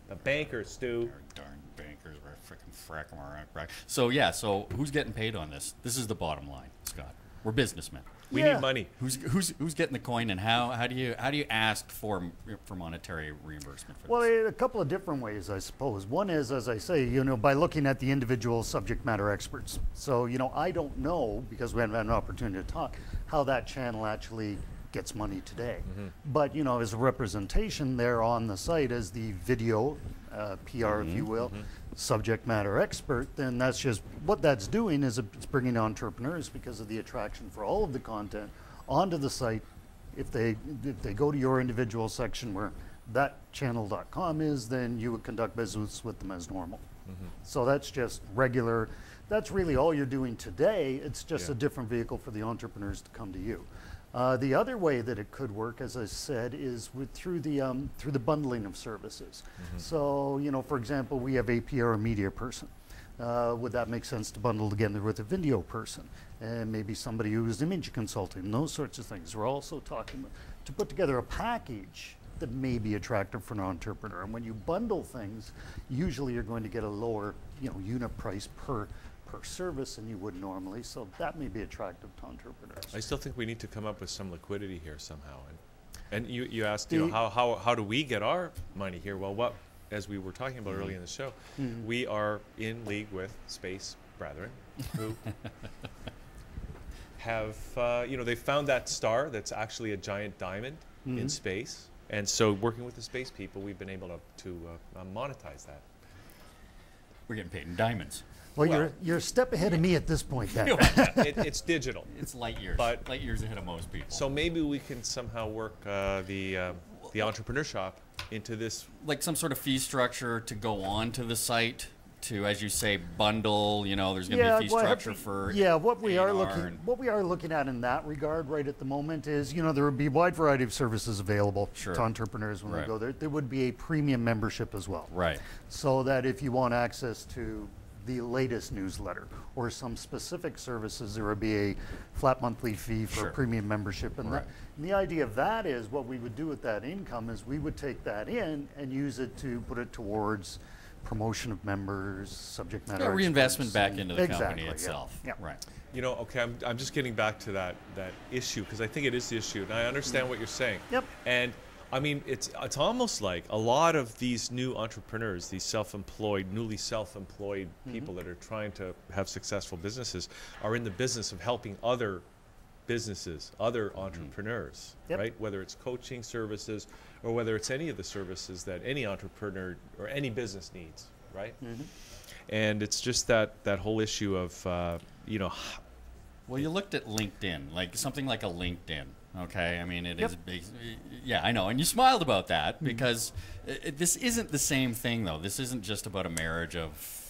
The bankers, Stu. Darn bankers, we're freaking frack 'em around. So yeah, so who's getting paid on this? This is the bottom line, Scott. We're businessmen. We Yeah. need money. Who's getting the coin, and how do you ask for monetary reimbursement for Well, this? a couple of different ways, I suppose. One is, as I say, by looking at the individual subject matter experts. So, I don't know, because we haven't had an opportunity to talk, how that channel actually gets money today. But, as a representation there on the site as the video, PR, if you will, subject matter expert, then that's just, what that's doing is it's bringing entrepreneurs, because of the attraction for all of the content onto the site. If they go to your individual section where that channel.com is, then you would conduct business with them as normal. So that's just regular. That's really all you're doing today. It's just Yeah. a different vehicle for the entrepreneurs to come to you. The other way that it could work, as I said, is through the bundling of services. So, for example, we have a PR or media person. Would that make sense to bundle together with a video person and maybe somebody who's image consulting and those sorts of things? We're also talking to put together a package that may be attractive for an entrepreneur. And when you bundle things, usually you're going to get a lower, unit price per service than you would normally. So that may be attractive to entrepreneurs. I still think we need to come up with some liquidity here somehow. And you asked, how do we get our money here? Well, as we were talking about earlier in the show, we are in league with space brethren who have, they found that star that's actually a giant diamond in space. And so working with the space people, we've been able to monetize that. We're getting paid in diamonds. Well, you're a step ahead of me at this point, then. It's digital. It's light years. But- light years ahead of most people. So maybe we can somehow work the entrepreneur shop into this. Like some sort of fee structure to go on to the site to, as you say, bundle. There's going to be a fee structure for what we are A&R looking at in that regard right at the moment is there would be a wide variety of services available to entrepreneurs when they go there. There would be a premium membership as well, Right. so that if you want access to the latest newsletter or some specific services, there would be a flat monthly fee for a premium membership. And the idea of that is what we would do with that income is we would take that in and use it to put it towards promotion of members, subject matter reinvestment experts, back into the company exactly, itself. Yeah. Right. Okay, I'm just getting back to that issue because I think it is the issue, and I understand what you're saying. Yep. And I mean, it's almost like a lot of these new entrepreneurs, these newly self-employed people that are trying to have successful businesses, are in the business of helping other businesses, other entrepreneurs, right? Whether it's coaching services or whether it's any of the services that any entrepreneur or any business needs, right? And it's just that whole issue of, Well, you looked at LinkedIn, like something like a LinkedIn. Okay, I mean it is big. Yeah, I know, and you smiled about that because this isn't the same thing, though. This isn't just about a marriage of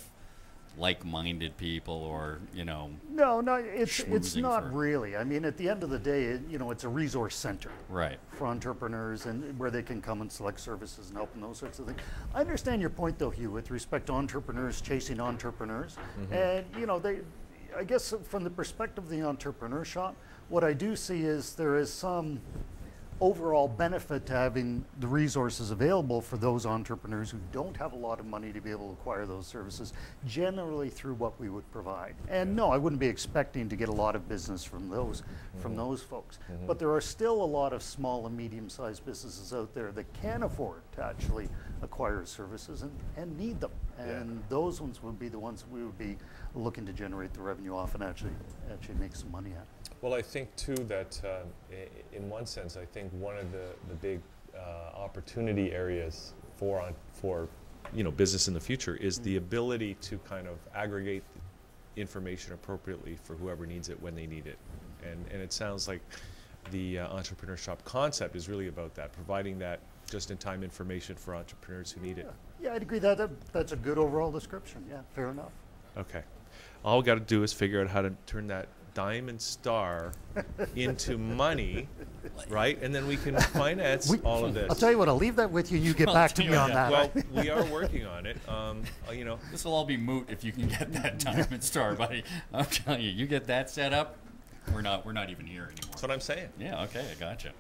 like-minded people, or No, it's not really. I mean, at the end of the day, it's a resource center, right, for entrepreneurs, and where they can come and select services and help and those sorts of things. I understand your point, though, Hugh, with respect to entrepreneurs chasing entrepreneurs, and I guess from the perspective of the entrepreneur shop, what I do see is there is some overall benefit to having the resources available for those entrepreneurs who don't have a lot of money to be able to acquire those services, generally through what we would provide. And no, I wouldn't be expecting to get a lot of business from those folks. But there are still a lot of small and medium-sized businesses out there that can afford to actually acquire services and need them. And those ones would be the ones we would be looking to generate the revenue off and actually make some money at. Well, I think too that in one sense, I think one of the big opportunity areas for business in the future is the ability to kind of aggregate information appropriately for whoever needs it when they need it, and it sounds like the entrepreneur shop concept is really about that, providing that just-in-time information for entrepreneurs who need it. Yeah, I'd agree that's a good overall description. Yeah, fair enough. Okay, all we got to do is figure out how to turn that diamond star into money, right? And then we can finance all of this. I'll tell you what, I'll leave that with you. You get back to me on that. Well, we are working on it. This will all be moot if you can get that diamond star, buddy. I'm telling you, you get that set up, we're not even here anymore. That's what I'm saying. Yeah, okay, I gotcha.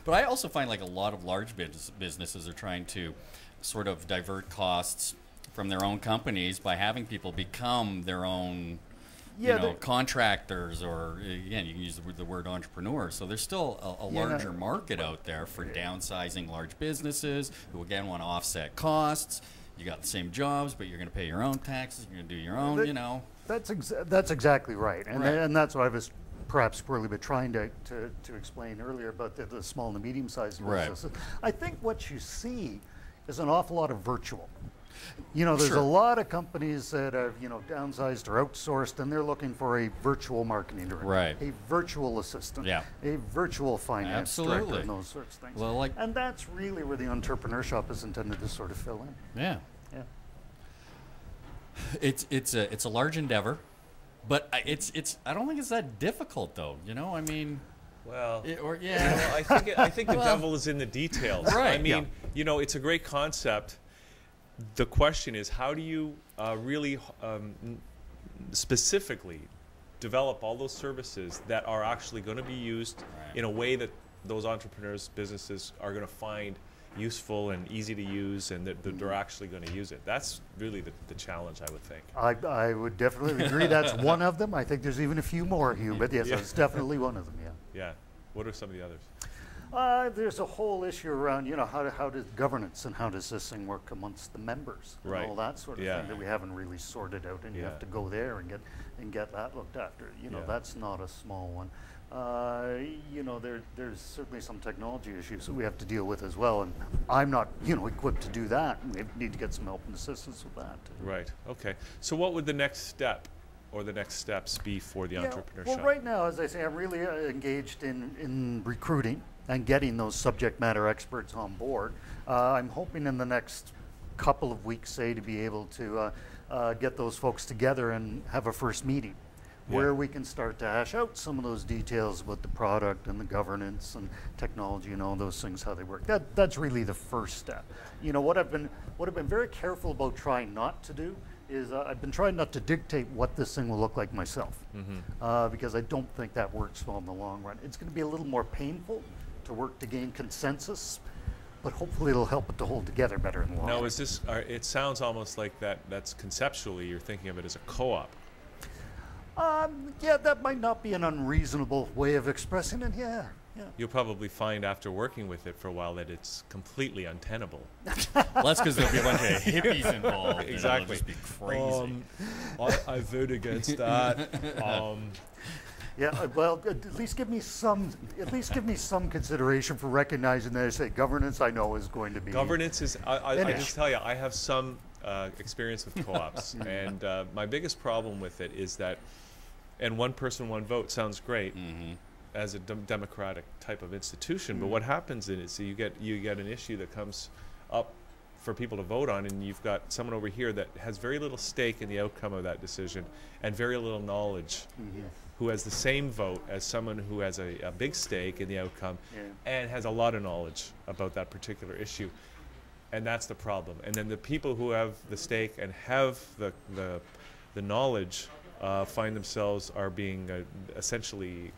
But I also find like a lot of large businesses are trying to sort of divert costs from their own companies by having people become their own contractors, or again, you can use the word entrepreneur. So there's still a larger market out there for downsizing large businesses who again want to offset costs. You got the same jobs, but you're going to pay your own taxes. You're going to do your own, That's exactly right, and that's what I was perhaps poorly but trying to explain earlier about the small and the medium-sized businesses. I think what you see is an awful lot of virtual. There's a lot of companies that have, downsized or outsourced, and they're looking for a virtual marketing director, a virtual assistant, a virtual finance director, and those sorts of things. Well, and that's really where the entrepreneur shop is intended to sort of fill in. Yeah. It's a large endeavor, but I don't think it's that difficult, though. I mean. Well, I think the devil is in the details. Right. I mean, it's a great concept. The question is, how do you really specifically develop all those services that are actually going to be used in a way that those entrepreneurs' businesses are going to find useful and easy to use, and that they're actually going to use it? That's really the challenge, I would think. I would definitely agree. That's one of them. I think there's even a few more, Hugh, but yes, that's definitely one of them, Yeah. What are some of the others? There's a whole issue around, how does governance and how does this thing work amongst the members, and Right. all that sort of thing that we haven't really sorted out, and you have to go there and get that looked after. That's not a small one. There's certainly some technology issues that we have to deal with as well, and I'm not, equipped to do that. We need to get some help and assistance with that. Right. Okay. So what would the next step or the next steps be for the entrepreneurship? Well, right now, as I say, I'm really engaged in recruiting and getting those subject matter experts on board. I'm hoping in the next couple of weeks, say, to be able to get those folks together and have a first meeting where we can start to hash out some of those details about the product and the governance and technology and all those things, how they work. That's really the first step. What I've been very careful about trying not to do is I've been trying not to dictate what this thing will look like myself, because I don't think that works well in the long run. It's going to be a little more painful to work to gain consensus, but hopefully it'll help it to hold together better in the long run. Now, is this? It sounds almost like that's conceptually you're thinking of it as a co-op. Yeah, that might not be an unreasonable way of expressing it. Yeah. You'll probably find after working with it for a while that it's completely untenable. Well, that's because there'll be a bunch of hippies involved. Exactly. And it'll just be crazy. I vote against that. Yeah, well, at least give me some consideration for recognizing that I say governance. I know is going to be Governance is. I just tell you, I have some experience with co-ops, and my biggest problem with it is that, and one person, one vote sounds great as a democratic type of institution, but what happens is you get an issue that comes up for people to vote on, and you've got someone over here that has very little stake in the outcome of that decision and very little knowledge, who has the same vote as someone who has a big stake in the outcome and has a lot of knowledge about that particular issue. And that's the problem. And then the people who have the stake and have the knowledge find themselves are being essentially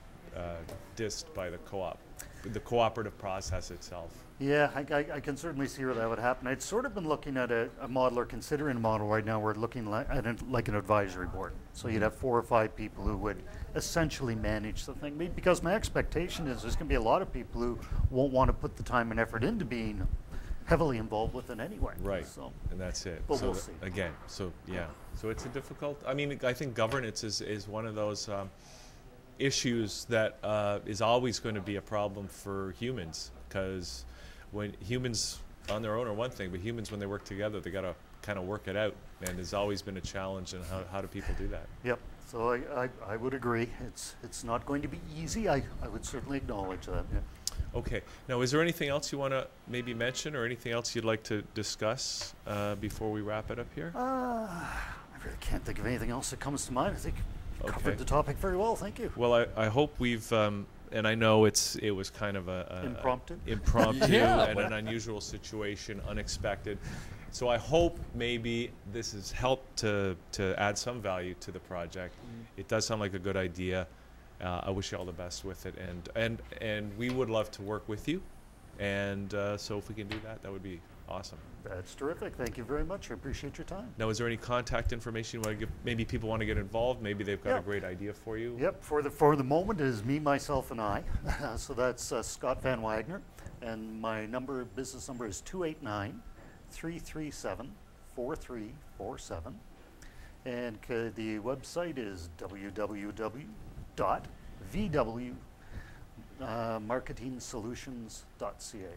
dissed by the co-op, the cooperative process itself. Yeah, I can certainly see where that would happen. I'd sort of been looking at a model, or considering a model right now, where we're looking at like an advisory board. So you'd have 4 or 5 people who would essentially manage the thing. Because my expectation is there's going to be a lot of people who won't want to put the time and effort into being heavily involved with it anyway. Right, so, and that's it. But so we'll see. Again, so yeah. So it's a difficult, I mean, I think governance is one of those issues that is always going to be a problem for humans, because when humans on their own are one thing, but humans, when they work together, they got to kind of work it out, and there's always been a challenge in how do people do that. Yep. So I would agree. It's not going to be easy. I would certainly acknowledge that. Yeah. Okay. Now, is there anything else you want to maybe mention, or anything else you'd like to discuss before we wrap it up here? I really can't think of anything else that comes to mind. I think you covered the topic very well. Thank you. Well, I hope we've, and I know it was kind of a Impromptu? And an unusual situation, unexpected. So I hope maybe this has helped to add some value to the project. It does sound like a good idea. I wish you all the best with it, and we would love to work with you. And so if we can do that, that would be awesome. That's terrific. Thank you very much. I appreciate your time. Now, is there any contact information you want to give? Maybe people want to get involved. Maybe they've got a great idea for you. Yep. For the moment, it is me, myself, and I. So that's Scott Van Wagner, and my business number is 289-337-4347, and the website is www.vwmarketingsolutions.ca.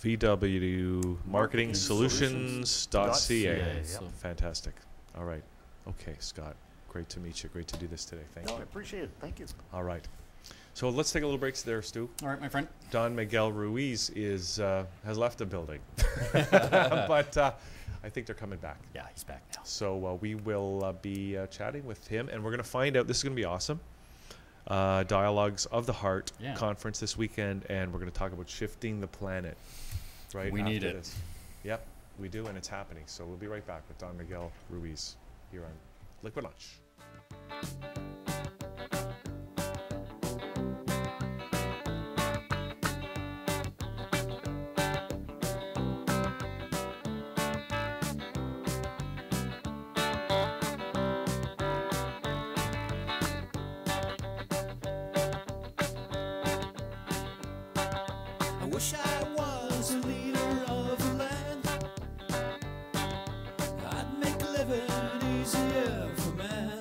vwmarketingsolutions.ca. Yep. Fantastic. All right. Okay, Scott. Great to meet you. Great to do this today. Thank you. I appreciate it. Thank you. All right. So let's take a little break there, Stu. All right, my friend. Don Miguel Ruiz has left the building, but I think they're coming back. Yeah, he's back now. So we will be chatting with him, and we're going to find out. This is going to be awesome. Dialogues of the Heart conference this weekend, and we're going to talk about shifting the planet. Right. We need it. This. Yep, we do, and it's happening. So we'll be right back with Don Miguel Ruiz here on Liquid Lunch. wish I was a leader of the land. I'd make living easier for man.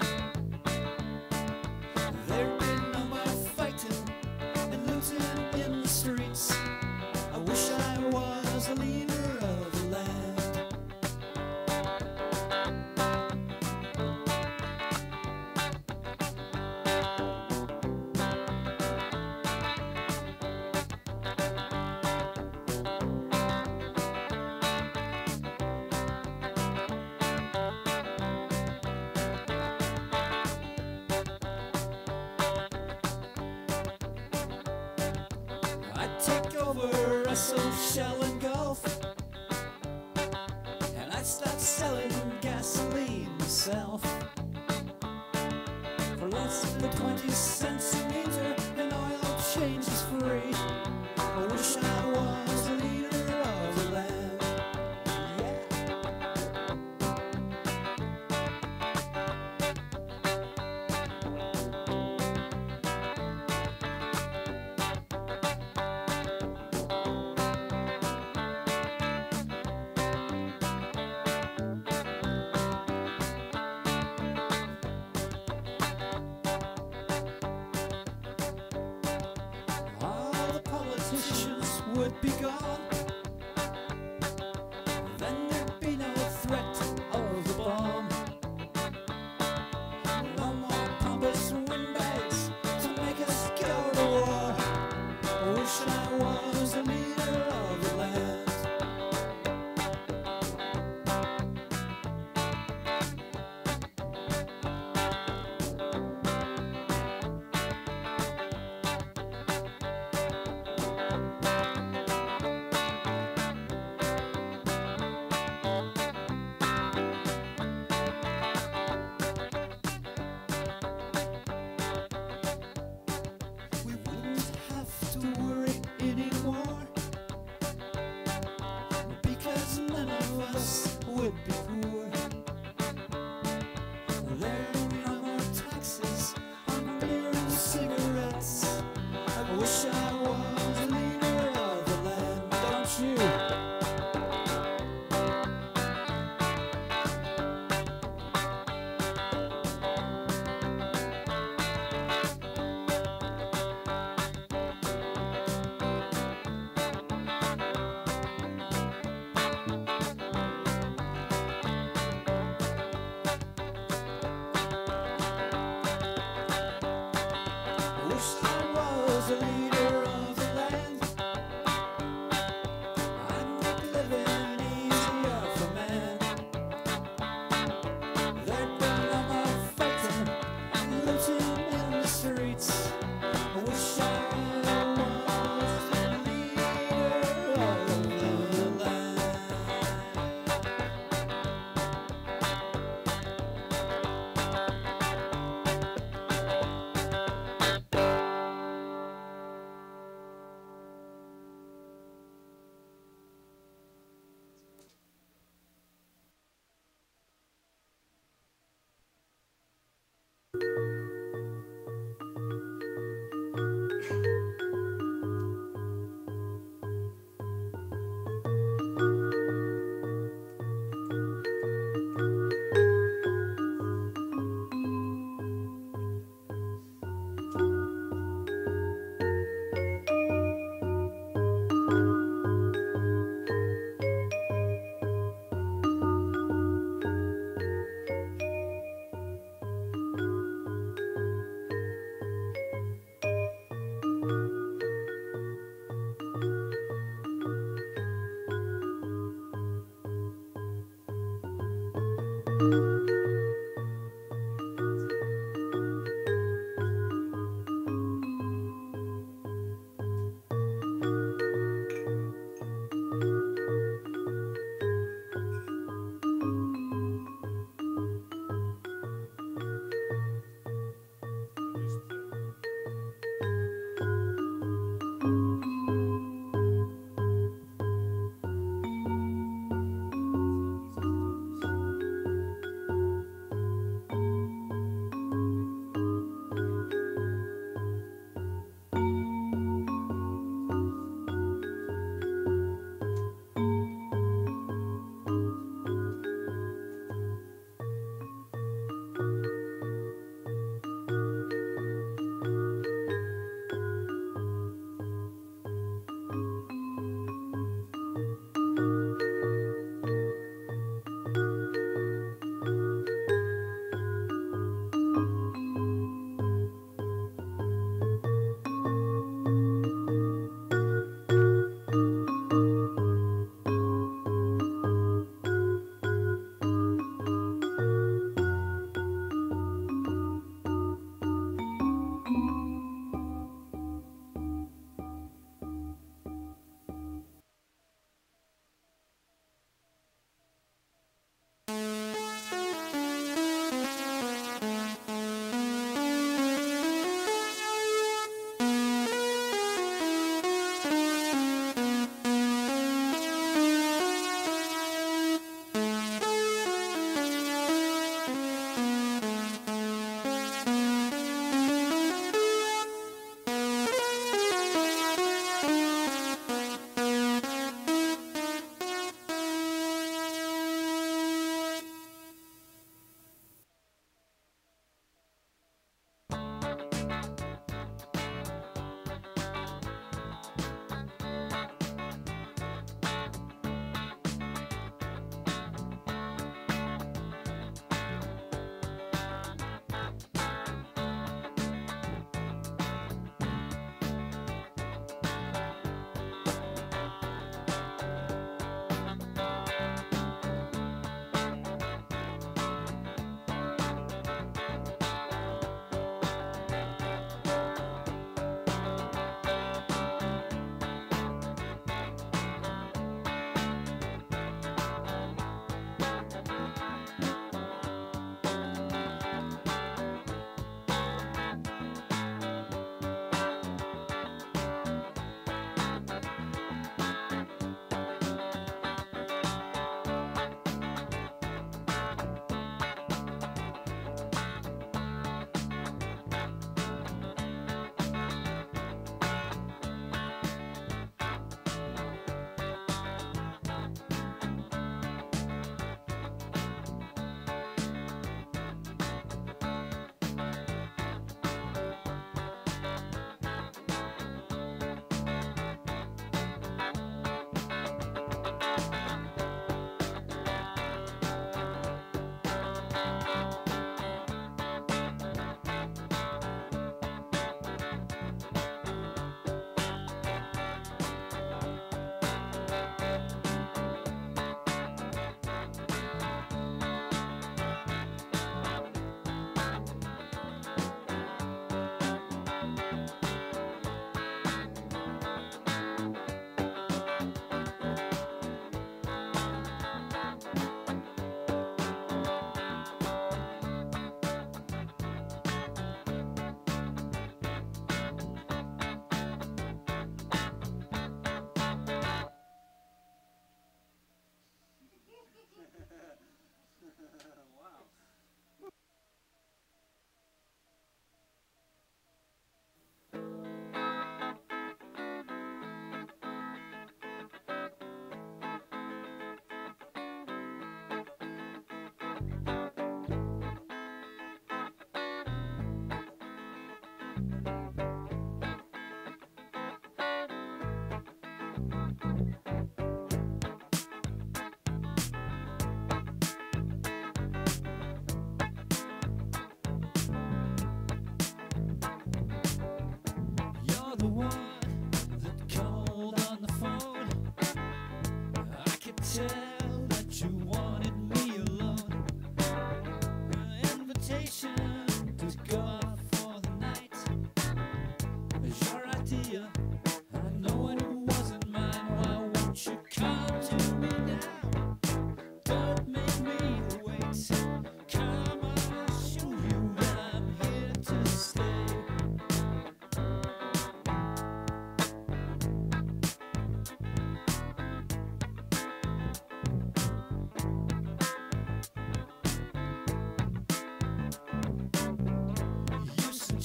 There'd be no more fighting and looting in the streets. I wish I was a leader of the land. I'd take over SHa and Gulf, and I'd start selling gasoline myself for less than 20 cents a liter, and oil change is free. I wish I was a leader of the land. Yeah. All the politicians would be gone. Then there'd be no threat of the bomb. No more pompous windbags to make us go to war. I wish I was a leader of the land.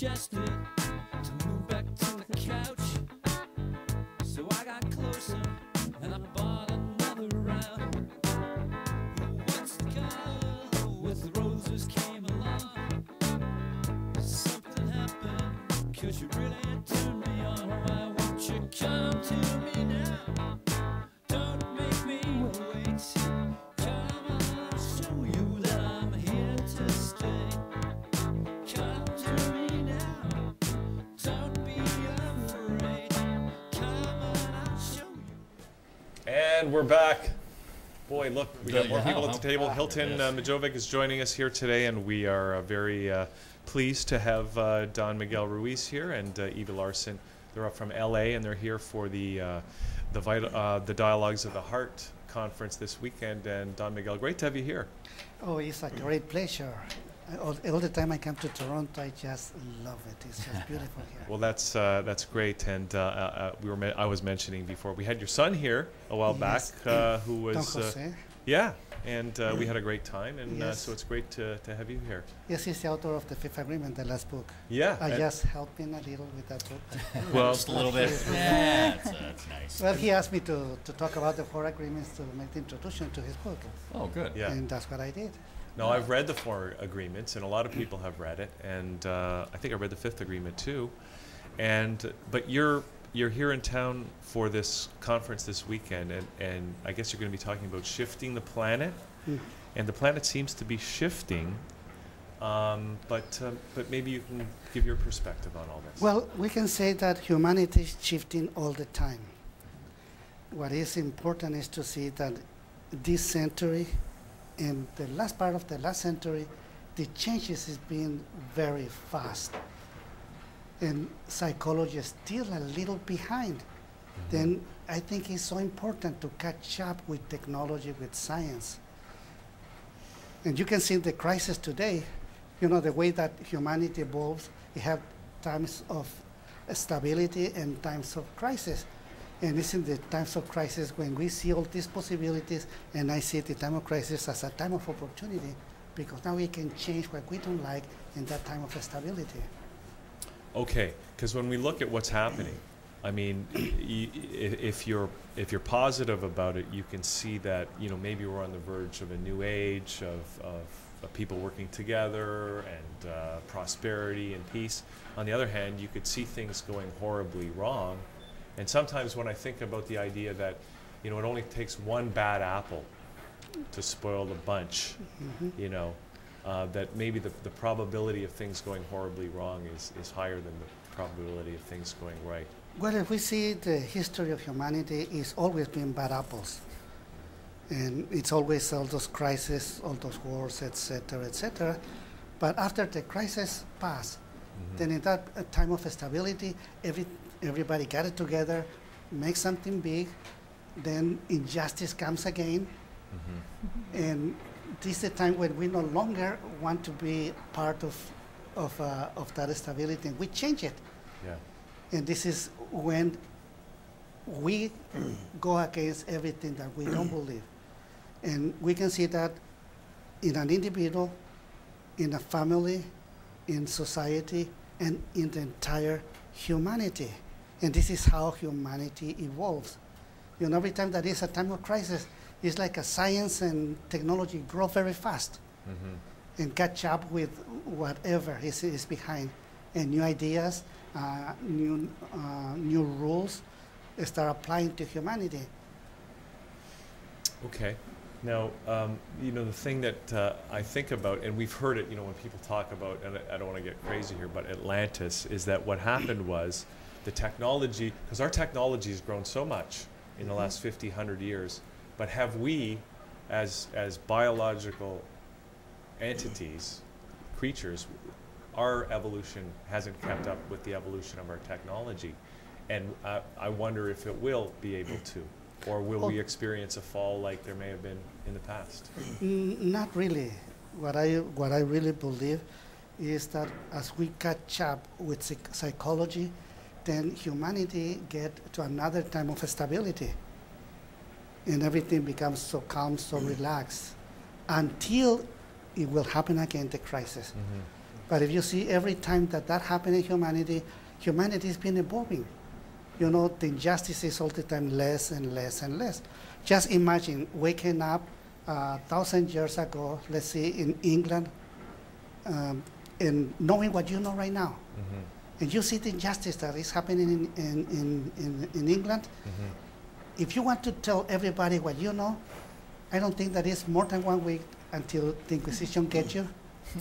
suggested to move back to the couch. So I got closer and I bought another round. Once the girl with roses came along, something happened, 'cause you really turned me on. Why won't you come to me now? Don't make me wait. Come on, I'll show you that I'm here to stay. Come to me now. Don't be afraid. Come on, I'll show you. And we're back. Boy, look, we got more Yeah, people at how the table. fast Hilton it is. Majovic is joining us here today, and we are very pleased to have Don Miguel Ruiz here and Eva Larsson. They're up from LA, and they're here for the Dialogues of the Heart conference this weekend. And Don Miguel, great to have you here. Oh, it's a great pleasure. All the time I come to Toronto, I just love it. It's just beautiful here. Well, that's great. And I was mentioning before, we had your son here a while Yes. back, who was Don Jose. yeah, and we had a great time, and Yes. so it's great to have you here. Yes, he's the author of the Fifth Agreement, the last book. Yeah. I and- just helped him a little with that book. well, Just a little bit. Yeah, that's nice. Well, he asked me to talk about the four agreements to make the introduction to his book. Oh, good. yeah. And that's what I did. No, I've read the four agreements, and a lot of people have read it, and I think I read the fifth agreement too. But you're here in town for this conference this weekend, and I guess you're going to be talking about shifting the planet, and the planet seems to be shifting. But maybe you can give your perspective on all this. Well, we can say that humanity is shifting all the time. What is important is to see that this century and the last part of the last century, the changes is being very fast. And psychology is still a little behind. Then I think it's so important to catch up with technology, with science. And you can see the crisis today, you know, the way that humanity evolves, you have times of stability and times of crisis. And it's in the times of crisis when we see all these possibilities, and I see the time of crisis as a time of opportunity, because now we can change what we don't like in that time of stability. Okay, because when we look at what's happening, I mean, if you're positive about it, you can see that, you know, maybe we're on the verge of a new age of people working together and prosperity and peace. On the other hand, you could see things going horribly wrong. And sometimes when I think about the idea that, you know, it only takes one bad apple to spoil the bunch, you know, that maybe the probability of things going horribly wrong is higher than the probability of things going right. Well, if we see the history of humanity, it's always been bad apples. And it's always all those crises, all those wars, etc., etc. But after the crisis passed, then in that time of stability, everybody got it together, make something big, then injustice comes again. And this is the time when we no longer want to be part of that stability, and we change it. Yeah. And this is when we go against everything that we don't believe. And we can see that in an individual, in a family, in society, and in the entire humanity. And this is how humanity evolves. You know, every time there is a time of crisis, it's like a science and technology grow very fast and catch up with whatever is behind. And new ideas, new rules start applying to humanity. Okay. Now, you know, the thing that I think about, and we've heard it, you know, when people talk about, and I don't want to get crazy here, but Atlantis, is that what happened was the technology, because our technology has grown so much in the last 50, 100 years, but have we, as biological entities, creatures, our evolution hasn't kept up with the evolution of our technology. And I wonder if it will be able to. Or will we experience a fall like there may have been in the past? Not really. What I really believe is that as we catch up with psychology, then humanity get to another time of stability. And everything becomes so calm, so relaxed, until it will happen again, the crisis. But if you see every time that that happened in humanity, humanity has been evolving. You know, the injustice is all the time less and less and less. Just imagine waking up 1,000 years ago, let's say in England, and knowing what you know right now. And you see the injustice that is happening in England. If you want to tell everybody what you know, I don't think that it's more than 1 week until the Inquisition gets you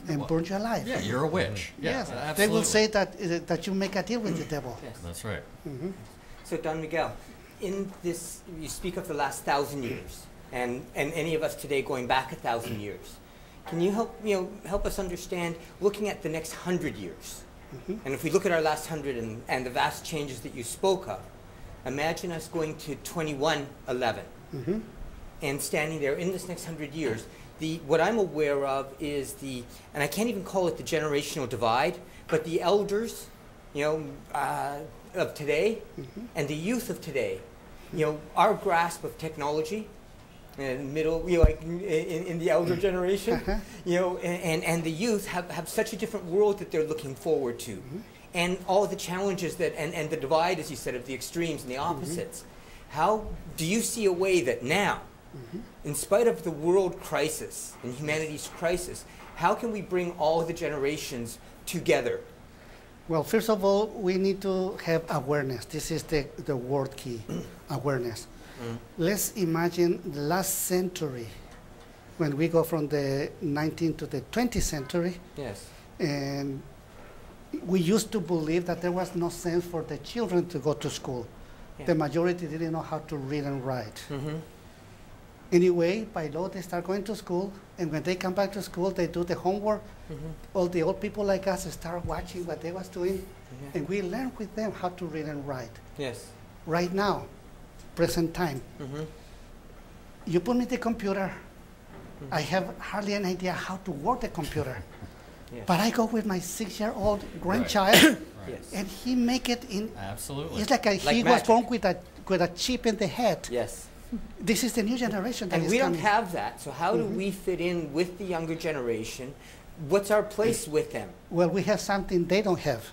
and burns you alive. Yeah, you're a witch. Yeah, Yes, absolutely. they will say that you make a deal with the devil. Yes. That's right. So, Don Miguel, in this, you speak of the last 1,000 years, and any of us today going back 1,000 years. Can you help us understand, looking at the next 100 years? And if we look at our last 100 and the vast changes that you spoke of, imagine us going to 2111 and standing there in this next 100 years. What I'm aware of is and I can't even call it the generational divide, but the elders, of today and the youth of today, our grasp of technology and middle, in the elder generation, and the youth have such a different world that they're looking forward to. And all the challenges and the divide, as you said, of the extremes and the opposites. How do you see a way that now, in spite of the world crisis and humanity's crisis, how can we bring all the generations together? Well, first of all, we need to have awareness. This is the word key, awareness. Let's imagine the last century, when we go from the 19th to the 20th century. Yes. And we used to believe that there was no sense for the children to go to school. Yeah. The majority didn't know how to read and write. Anyway, by law, they start going to school, and when they come back to school, they do the homework. All the old people like us start watching what they was doing, and we learn with them how to read and write. Yes. Right now, present time, you put me the computer, I have hardly an idea how to work the computer. Yes. But I go with my 6-year-old grandchild, Yes. and he make it in. Absolutely. It's like he was born with a chip in the head. Yes. This is the new generation that And is we don't coming. have that, so how do we fit in with the younger generation? What's our place with them? Well, we have something they don't have.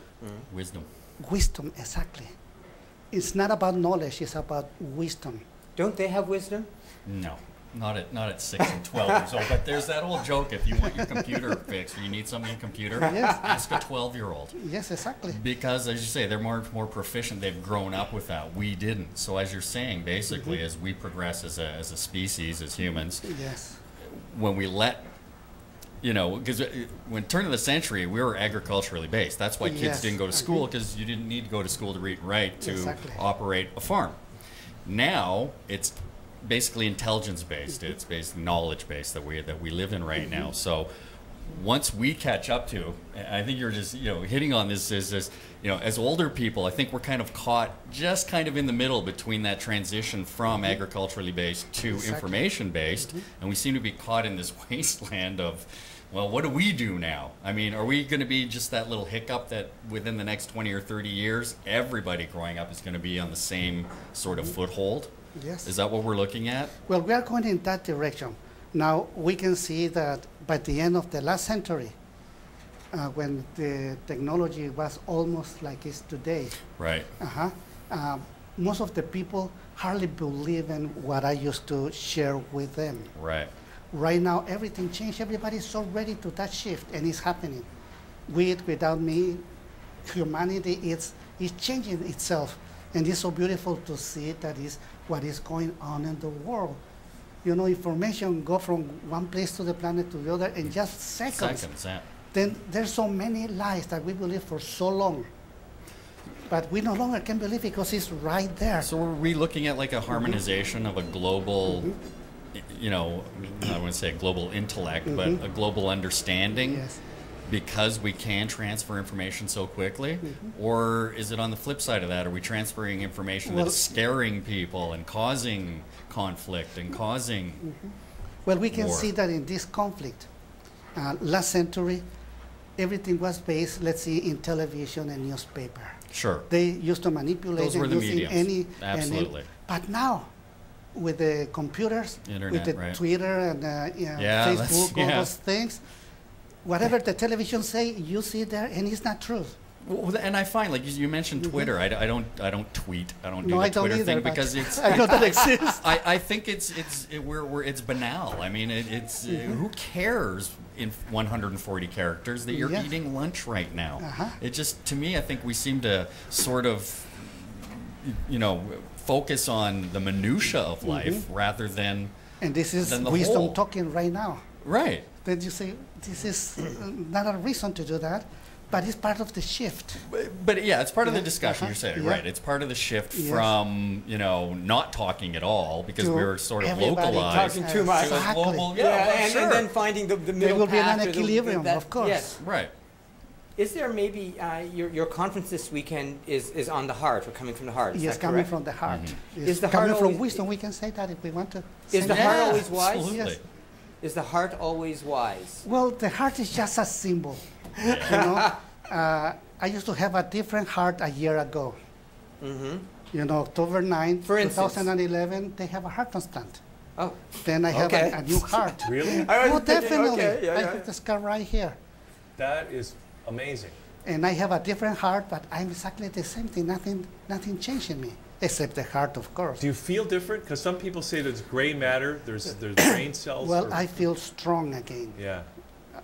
Wisdom. Wisdom, exactly. It's not about knowledge, it's about wisdom. Don't they have wisdom? No. Not at 6 and 12 years old. But there's that old joke: if you want your computer fixed or you need something in your computer, ask a 12-year-old. Yes, exactly. Because, as you say, they're more proficient. They've grown up with that. We didn't. So, as you're saying, basically, as we progress as a species, as humans, Yes. when we let, because when turn of the century, we were agriculturally based. That's why kids Yes, didn't go to school, because you didn't need to go to school to read and write to Exactly. operate a farm. Now it's basically intelligence based. It's based knowledge based that we live in right now. So once we catch up to, I think you're just hitting on this is as older people, I think we're kind of caught just kind of in the middle between that transition from agriculturally based to information based, and we seem to be caught in this wasteland of, well, what do we do now? I mean, are we going to be just that little hiccup that within the next 20 or 30 years, everybody growing up is going to be on the same sort of foothold? Yes. Is that what we're looking at? Well, we are going in that direction. Now, we can see that by the end of the last century, when the technology was almost like it's today, Right. most of the people hardly believe in what I used to share with them. Right. Right now, everything changed. Everybody's so ready to that shift, and it's happening. With, without me, humanity is changing itself. And it's so beautiful to see that is what is going on in the world. Information go from one place to the planet to the other in just seconds. Yeah. Then there's so many lies that we believe for so long. But we no longer can believe because it's right there. So are we looking at like a harmonization of a global, I wouldn't say a global intellect, but a global understanding? Yes. Because we can transfer information so quickly? Or is it on the flip side of that? Are we transferring information that's scaring people and causing conflict and causing Well, we can war? see that in this conflict. Last century, everything was based, let's see, in television and newspaper. Sure. They used to manipulate Those were and the using mediums. Absolutely. But now, with the computers, Internet, with the right. Twitter and Yeah, Facebook, all yeah. those things, whatever the television say, you see there, and it's not true. Well, and I find, like you mentioned Twitter. I don't tweet. I don't do No, the I don't Twitter either, thing but because it's. I know that exists. I think it's banal. I mean, who cares in 140 characters that you're Yeah. eating lunch right now? Uh-huh. It just, to me, I think we seem to sort of, focus on the minutia of life rather than. And this is Then the wisdom whole. talking right now. Right. Then you say, this is not a reason to do that, but it's part of the shift. But yeah, it's part of the Yeah, discussion. uh-huh, You're saying yeah. right. It's part of the shift Yes. from not talking at all because To we were sort of everybody localized. Talking too much. to a Exactly. global, and, sure. and then finding the middle There will be an path or the- equilibrium, that- of course. Yes. Right. Is there maybe your conference this weekend is on the heart or coming from the heart? Is Yes, that coming correct? from the heart. Mm-hmm. Is the coming heart from always- wisdom, we can say that if we want to. Is say the that. heart always wise? Absolutely. Yes. Is the heart always wise? Well, the heart is just a symbol. You know, I used to have a different heart a year ago. Mm-hmm. October 9, For instance? 2011, they have a heart transplant. Oh, Then I have Okay. a new heart. Really? I was Oh, thinking, definitely. okay, yeah, I yeah. have the scar right here. That is amazing. And I have a different heart, but I'm exactly the same thing. Nothing changed in me, except the heart, of course. Do you feel different? Because some people say there's gray matter, there's brain cells. Well, or- I feel strong again. Yeah.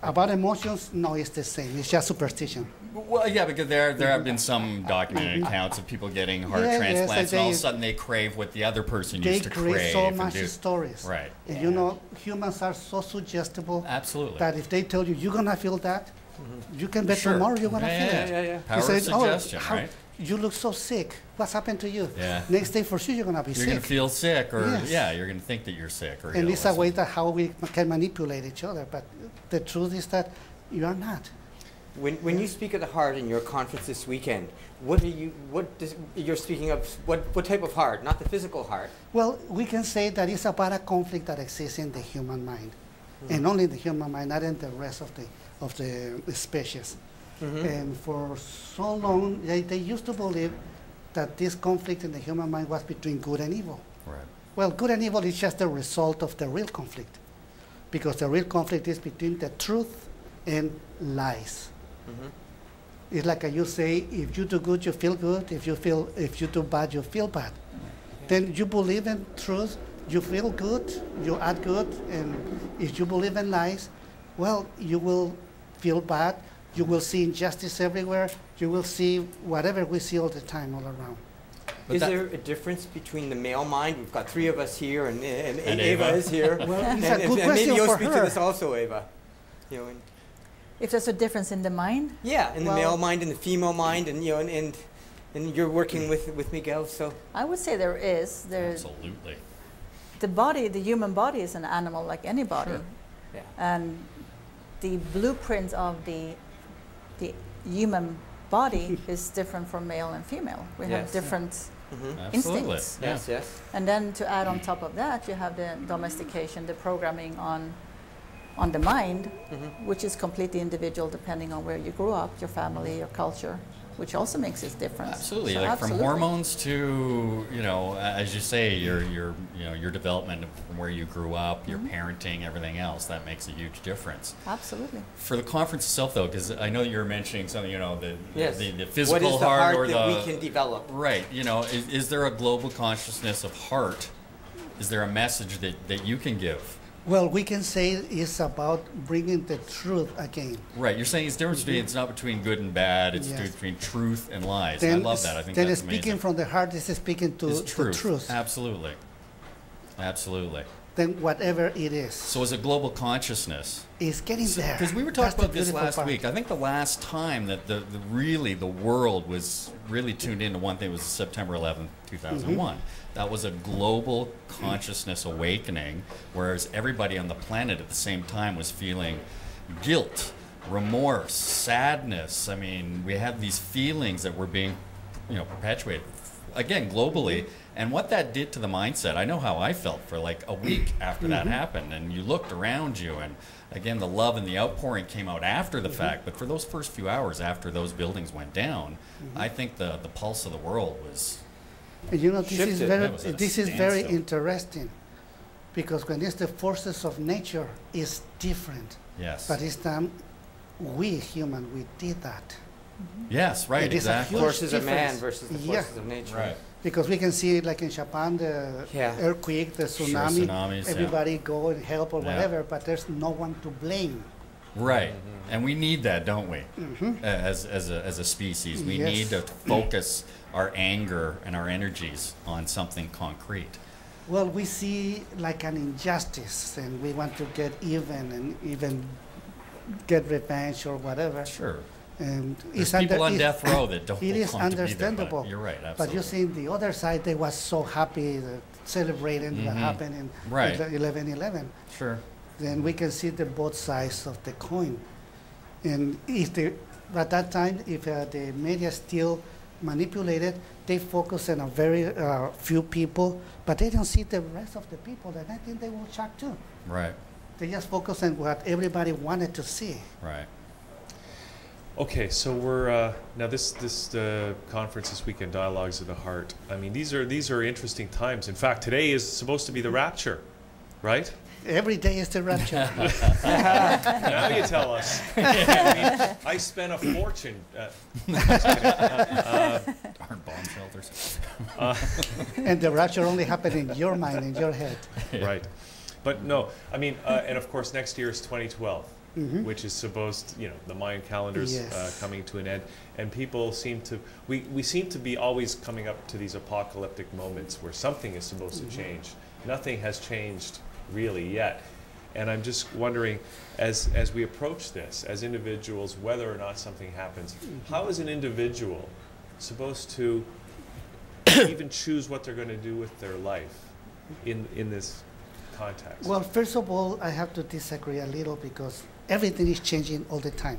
About emotions, no, it's the same. It's just superstition. Well, yeah, because there have been some documented accounts of people getting heart Yeah, yes, transplants, and all of a they- sudden they crave what the other person They used to create crave. so and much do. stories. Right. And humans are so suggestible Absolutely. that if they tell you you're gonna feel that, you can bet Sure. tomorrow you're gonna feel it. yeah. Power You of say, suggestion, how- right? You look so sick. What's happened to you? Yeah. Next day for sure you're gonna be You're sick. going to feel sick, or Yes. you're going to think that you're sick, or And ill it's or a way something. that how we can manipulate each other. But the truth is that you are not. When you speak of the heart in your conference this weekend, you're speaking of what type of heart? Not the physical heart. Well, we can say that it's about a conflict that exists in the human mind, and only the human mind, not in the rest of the species. And for so long, they used to believe that this conflict in the human mind was between good and evil. Right. Well, good and evil is just the result of the real conflict, because the real conflict is between the truth and lies. It's like you say, if you do good, you feel good. If you do bad, you feel bad. Then you believe in truth, you feel good, you act good, and if you believe in lies, well, you will feel bad. You will see injustice everywhere. You will see whatever we see all the time, all around. But Is that- there a difference between the male mind? We've got three of us here, and And Eva Eva. is here. Well, and, it's a good and maybe question you'll for speak her. to this also, Eva. If there's a difference in the mind, Yeah, in the Well- male mind and the female mind, and and you're working with Miguel, so I would say there is. Absolutely. The human body is an animal like any body. Sure. yeah. And the blueprint of the human body is different from male and female. We have Yes. different Absolutely. instincts. Yeah. Yes, yes. And then to add on top of that, you have the domestication, the programming on the mind, which is completely individual depending on where you grew up, your family, your culture, which also makes it different. Absolutely. So Like absolutely. from hormones to, as you say, your development from where you grew up, your parenting, everything else, that makes a huge difference. Absolutely. For the conference itself, though, because I know you were mentioning something, Yes. the What physical is the heart, heart or that the we can develop? right. Is there a global consciousness of heart? Is there a message that you can give? Well, we can say it's about bringing the truth again. Right. You're saying it's different between, it's not between good and bad. It's Yes. between truth and lies. Then I love that. I think then that's speaking amazing. from the heart is speaking to It's the truth. Absolutely. Absolutely. Then whatever it is, So as a global consciousness, is getting there. because we were That's talking the about this beautiful last part. week. I think the last time that the world was really tuned into one thing was September 11th, 2001. That was a global consciousness awakening, whereas everybody on the planet at the same time was feeling guilt, remorse, sadness. I mean, we have these feelings that were being, perpetuated again globally. And what that did to the mindset, I know how I felt for like a week after that happened. And you looked around you, and again, the love and the outpouring came out after the fact. But for those first few hours after those buildings went down, I think the pulse of the world was. And this is Shifted. very That was a very standstill. interesting, because when it's the forces of nature, it's different. Yes. But it's done we human, we did that. Yes, right, It is a exactly. huge Forces of man difference. versus the Yeah. forces of nature. Right. Because we can see, like in Japan, the Yeah. earthquake, the Sure, tsunami, tsunamis, yeah. everybody go and help or Yeah. whatever, but there's no one to blame. Right, and we need that, don't we? As a species, we Yes. need to focus our anger and our energies on something concrete. Well, we see like an injustice, and we want to get even get revenge or whatever. Sure. And There's people on it- death row that don't It is want to be there, understandable. but you're right, But absolutely. you see, the other side, they was so happy celebrating what happened in Right. 11/11. Sure. Then we can see the both sides of the coin. And if at that time, if the media still manipulated, they focus on a very few people, but they don't see the rest of the people, and I think they will shock too. Right, They just focus on what everybody wanted to see. right. Okay, so we're now this conference this weekend, Dialogues of the Heart. I mean, these are interesting times. In fact, today is supposed to be the rapture, right? Every day is the rapture. Now you tell us. I mean, I spent a fortune. Darn bomb shelters. And the rapture only happened in your mind, in your head. Right, but no. I mean, and of course, next year is 2012. Which is supposed, the Mayan calendar's Yes. coming to an end, and people seem to, we seem to be always coming up to these apocalyptic moments where something is supposed to change. Nothing has changed really yet, and I'm just wondering, as we approach this as individuals, whether or not something happens, how is an individual supposed to even choose what they're going to do with their life in this context? Well, first of all, I have to disagree a little because everything is changing all the time.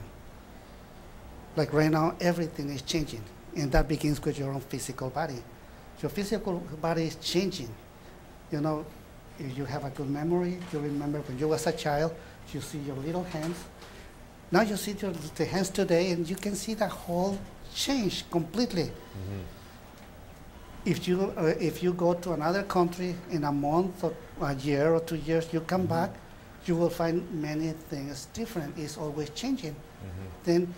Like right now, everything is changing, and that begins with your own physical body. Your physical body is changing. If you have a good memory, you remember when you was a child, you see your little hands. Now you see the hands today, and you can see the whole change completely. If you go to another country in a month or a year or 2 years, you come back, you will find many things different. It's always changing. Then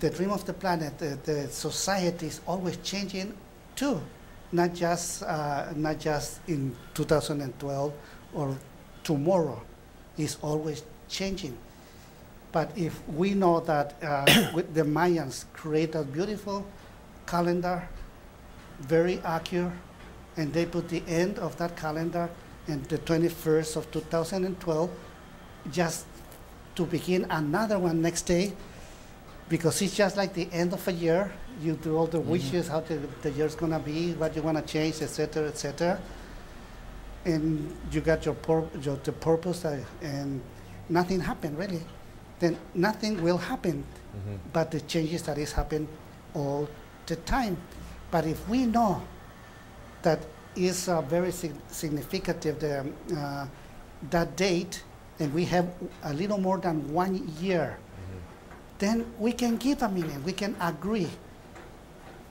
the dream of the planet, the society is always changing too, not just in 2012 or tomorrow. It's always changing. But if we know that with the Mayans create a beautiful calendar, very accurate, and they put the end of that calendar in the 21st of 2012, just to begin another one next day, because it's just like the end of a year. You do all the wishes, how the year's gonna be, what you wanna change, etc., etc. And you got the purpose, and nothing happened really. Then nothing will happen, but the changes that is happening all the time. But if we know that is very significant, that date, and we have a little more than 1 year, then we can give a meaning, we can agree.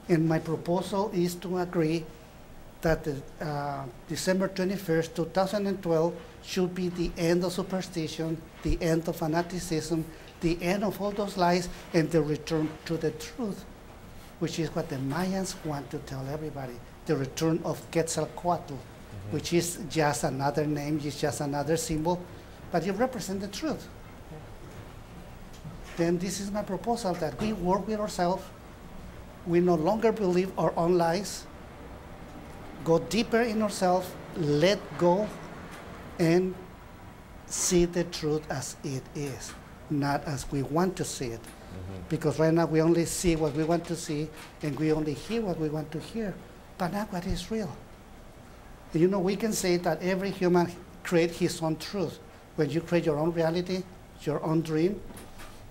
And my proposal is to agree that December 21st, 2012 should be the end of superstition, the end of fanaticism, the end of all those lies, and the return to the truth, which is what the Mayans want to tell everybody, the return of Quetzalcoatl, which is just another name, it's just another symbol, but it represents the truth. Then this is my proposal, that we work with ourselves, we no longer believe our own lies, go deeper in ourselves, let go, and see the truth as it is, not as we want to see it. Because right now we only see what we want to see, and we only hear what we want to hear, but not what is real. We can say that every human creates his own truth. When you create your own reality, your own dream,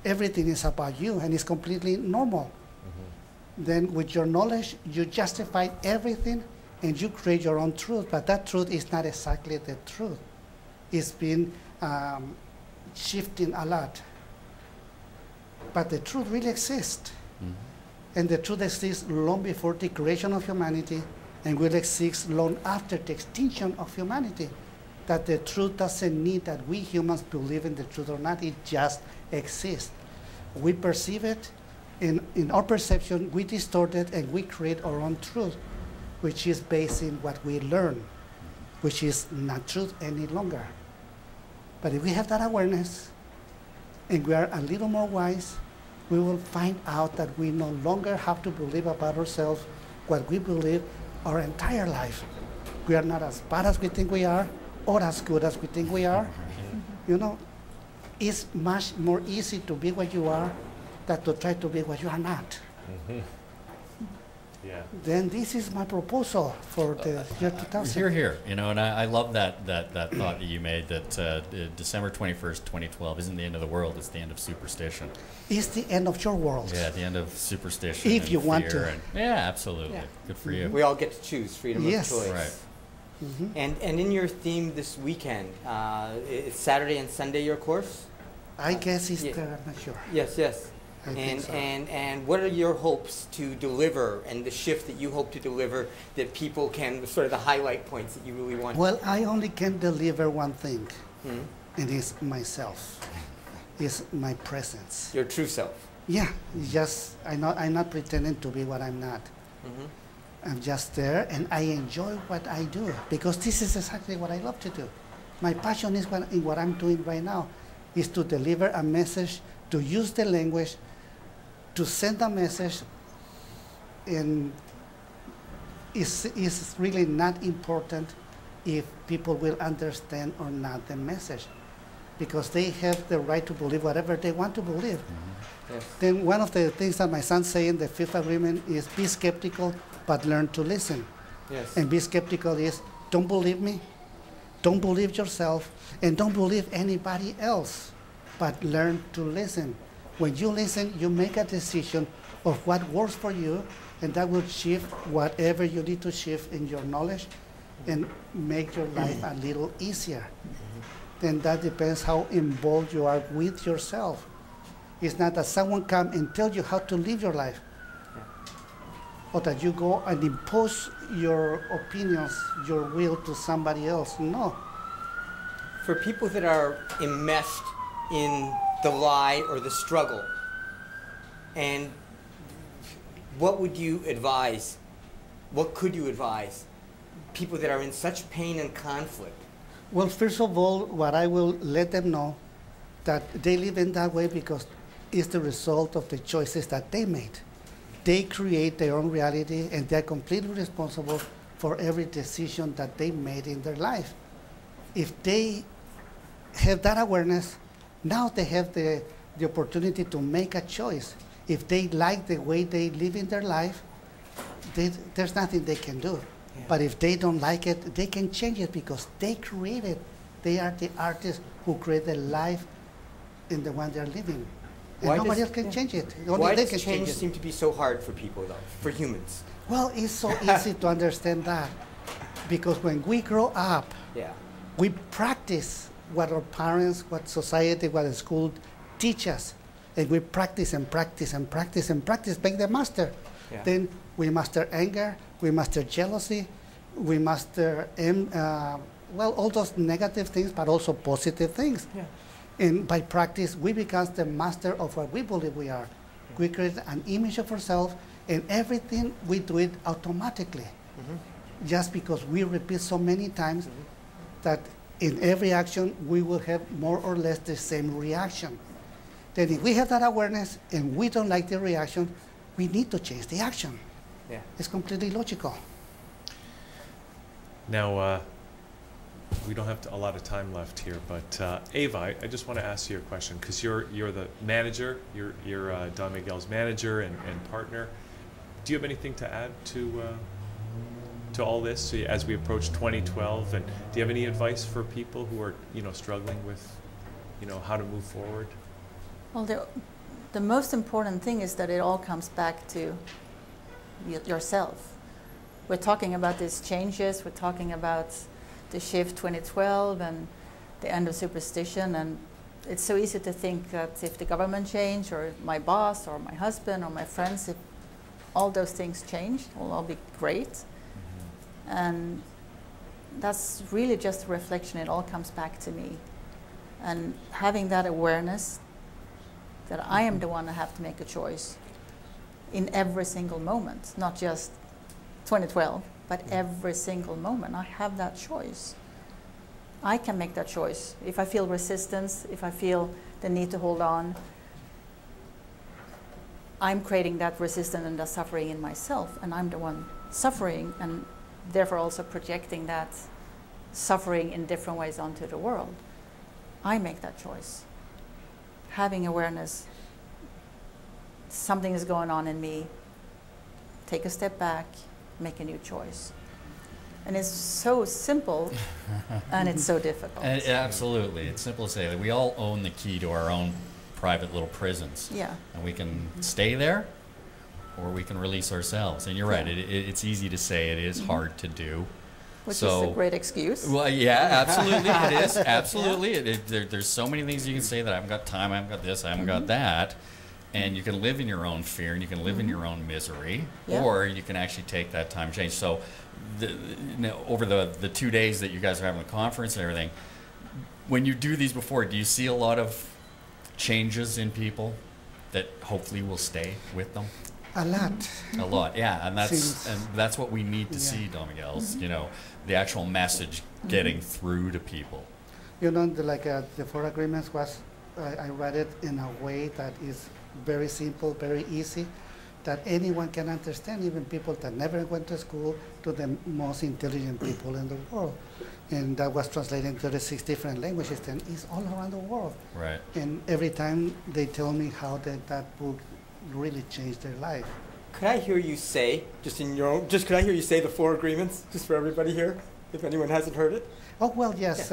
everything is about you, and it's completely normal. Then with your knowledge, you justify everything, and you create your own truth, but that truth is not exactly the truth. It's been shifting a lot. But the truth really exists. And the truth exists long before the creation of humanity, and will exist long after the extinction of humanity. That the truth doesn't need that we humans believe in the truth or not, it just exists. we perceive it, in our perception, we distort it and we create our own truth, which is based in what we learn, which is not truth any longer. But if we have that awareness and we are a little more wise, we will find out that we no longer have to believe about ourselves what we believe our entire life. We are not as bad as we think we are or as good as we think we are. You know, it's much more easy to be what you are than to try to be what you are not. Yeah. Then this is my proposal for the year 2000. Hear, hear. You know, and I love that thought that you made that December 21st, 2012 isn't the end of the world, it's the end of superstition. It's the end of your world. Yeah, the end of superstition. If and you want fear to. and- yeah, absolutely. Yeah. Good for you. We all get to choose freedom Yes. of choice. Right. Mhm. And in your theme this weekend, it's Saturday and Sunday your course? I guess it's Yeah. there, I'm not sure. Yes, yes. I think so. And what are your hopes to deliver and the shift that you hope to deliver that people can, sort of the highlight points that you really want? Well, I only can deliver one thing, Mhm. and it's myself. It's my presence. Your true self. Yeah, it's just I'm not pretending to be what I'm not. Mhm. I'm just there, and I enjoy what I do because this is exactly what I love to do. My passion is in what I'm doing right now, is to deliver a message, to use the language, to send a message, and it's really not important if people will understand or not the message, because they have the right to believe whatever they want to believe. Yes. Then one of the things that my son say in the fifth agreement is be skeptical, but learn to listen. Yes. And be skeptical is don't believe me, don't believe yourself, and don't believe anybody else, but learn to listen. When you listen, you make a decision of what works for you, and that will shift whatever you need to shift in your knowledge and make your life a little easier. Then that depends how involved you are with yourself. It's not that someone come and tell you how to live your life, or that you go and impose your opinions, your will to somebody else. No. For people that are enmeshed in the lie or the struggle, and what would you advise? What could you advise people that are in such pain and conflict? Well, first of all, what I will let them know that they live in that way because it's the result of the choices that they made. They create their own reality, and they're completely responsible for every decision that they made in their life. If they have that awareness, now they have the opportunity to make a choice. If they like the way they live in their life, there's nothing they can do. Yeah. But if they don't like it, they can change it because they created. They are the artists who create the life in the one they're living. And Why nobody does- else can yeah. change it. Why Only they does can change change it. seem to be so hard for people, though, for humans? Well, it's so easy to understand that because when we grow up, Yeah. we practice what our parents, what society, what the school teach us. And we practice and practice and practice and practice, make the master. Yeah. Then we master anger, we master jealousy, we master, all those negative things, but also positive things. Yeah. And by practice, we become the master of what we believe we are. We create an image of ourselves, and everything we do it automatically. Just because we repeat so many times that in every action we will have more or less the same reaction. Then if we have that awareness and we don't like the reaction, we need to change the action. Yeah. It's completely logical. Now, we don't have a lot of time left here, but Eva, I just want to ask you a question because you're the manager, you're Don Miguel's manager and partner. Do you have anything to add to all this as we approach 2012? And do you have any advice for people who are struggling with how to move forward? Well, the most important thing is that it all comes back to yourself. We're talking about these changes, we're talking about the shift 2012 and the end of superstition, and it's so easy to think that if the government change or my boss or my husband or my friends, if all those things change, it will all be great. And that's really just a reflection, it all comes back to me. And having that awareness that I am the one that have to make a choice in every single moment, not just 2012, but every single moment. I have that choice. I can make that choice. If I feel resistance, if I feel the need to hold on, I'm creating that resistance and that suffering in myself, and I'm the one suffering, and therefore also projecting that suffering in different ways onto the world. I make that choice. Having awareness, something is going on in me, take a step back, make a new choice. And it's so simple, and it's so difficult. Absolutely. It's simple to say that we all own the key to our own private little prisons. Yeah. And we can stay there, or we can release ourselves. And you're right, it's easy to say, it is hard to do. Which is a great excuse. Well, yeah, absolutely, it is. Absolutely. There's so many things you can say that I haven't got time, I haven't got this, I haven't got that. And you can live in your own fear, and you can live in your own misery, or you can actually take that time to change. So over the 2 days that you guys are having the conference and everything, when you do these before, do you see a lot of changes in people that hopefully will stay with them? A lot. A lot, yeah, and that's what we need to see, Don Miguel. You know, the actual message getting through to people. You know, the 4 agreements was, I read it in a way that is very simple, very easy, that anyone can understand, even people that never went to school, to the most intelligent people in the world. And that was translated into 36 different languages, and it's all around the world. Right. And every time they tell me how that book really changed their life. Could I hear you say, could I hear you say the 4 agreements, just for everybody here, if anyone hasn't heard it? Oh, well, yes,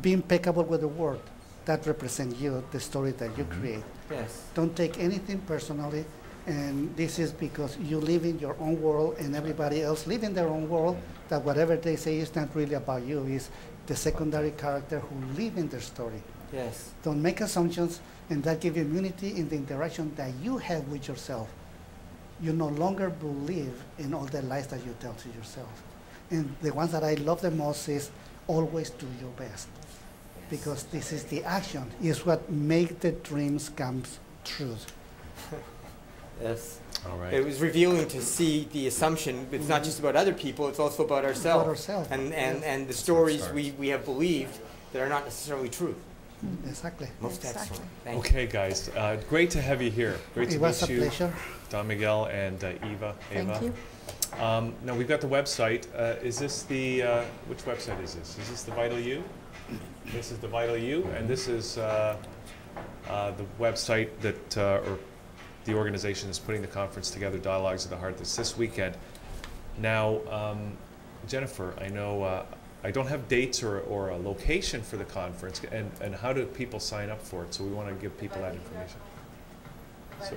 be impeccable with the word. That represents you, the story that you create. Yes. Don't take anything personally, and this is because you live in your own world and everybody else live in their own world, that whatever they say is not really about you, is the secondary character who live in their story. Yes. Don't make assumptions, and that gives you immunity in the interaction that you have with yourself. You no longer believe in all the lies that you tell to yourself. And the ones that I love the most is always do your best. Because this is the action, is what makes the dreams come true. Yes. All right. It was revealing to see the assumption, it's not just about other people, it's also about ourselves. About ourselves. And the stories we have believed that are not necessarily true. Exactly. Most excellent. Thank you. Okay, guys, great to have you here. Great to It was meet a you, pleasure. Don Miguel and Eva. Thank you. Now we've got the website. Is this the which website is this? Is this the Vital You? This is the Vital You, and this is the website that or the organization is putting the conference together, Dialogues of the Heart. That's this weekend. Now, Jennifer, I know I don't have dates or a location for the conference, and how do people sign up for it? So we want to give people that information. So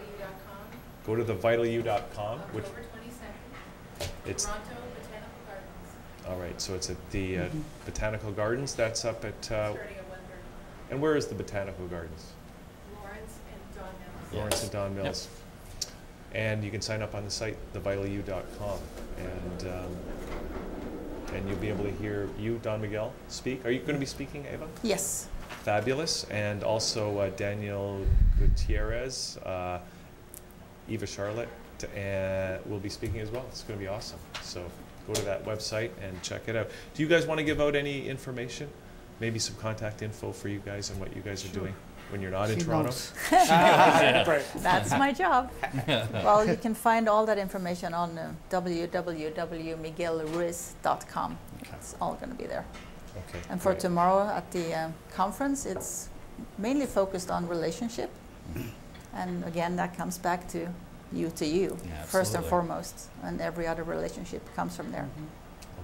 go to thevitalu.com, which October 22nd, it's Toronto Botanical Gardens, all right. So it's at the Botanical Gardens. That's up at starting at 1:30. and where is the Botanical Gardens? Lawrence and Don Mills. Lawrence and Don Mills. And you can sign up on the site, thevitalu.com, and you'll be able to hear you, Don Miguel, speak. Are you going to be speaking, Eva? Yes. Fabulous. And also Daniel Gutierrez, Eva Charlotte, will be speaking as well. It's going to be awesome. So go to that website and check it out. Do you guys want to give out any information? Maybe some contact info for you guys and what you guys are doing when you're not in Toronto? That's my job. Well, you can find all that information on www.miguelruiz.com. It's all going to be there. Okay. And for great. tomorrow at the conference, it's mainly focused on relationship. And again, that comes back to you, Yeah, first and absolutely. foremost. And every other relationship comes from there.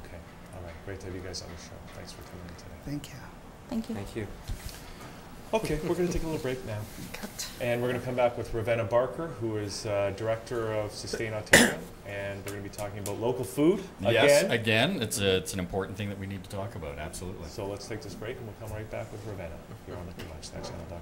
Okay. All right. Great to have you guys on the show. Thanks for coming in today. Thank you. Thank you. Thank you. Okay, we're going to take a little break now. Cut. And we're going to come back with Ravenna Barker, who is Director of Sustain Ontario, and we're going to be talking about local food Yes, again. again, it's an important thing that we need to talk about, absolutely. So let's take this break, and we'll come right back with Ravenna here on LiquidLunchThatChannel.com.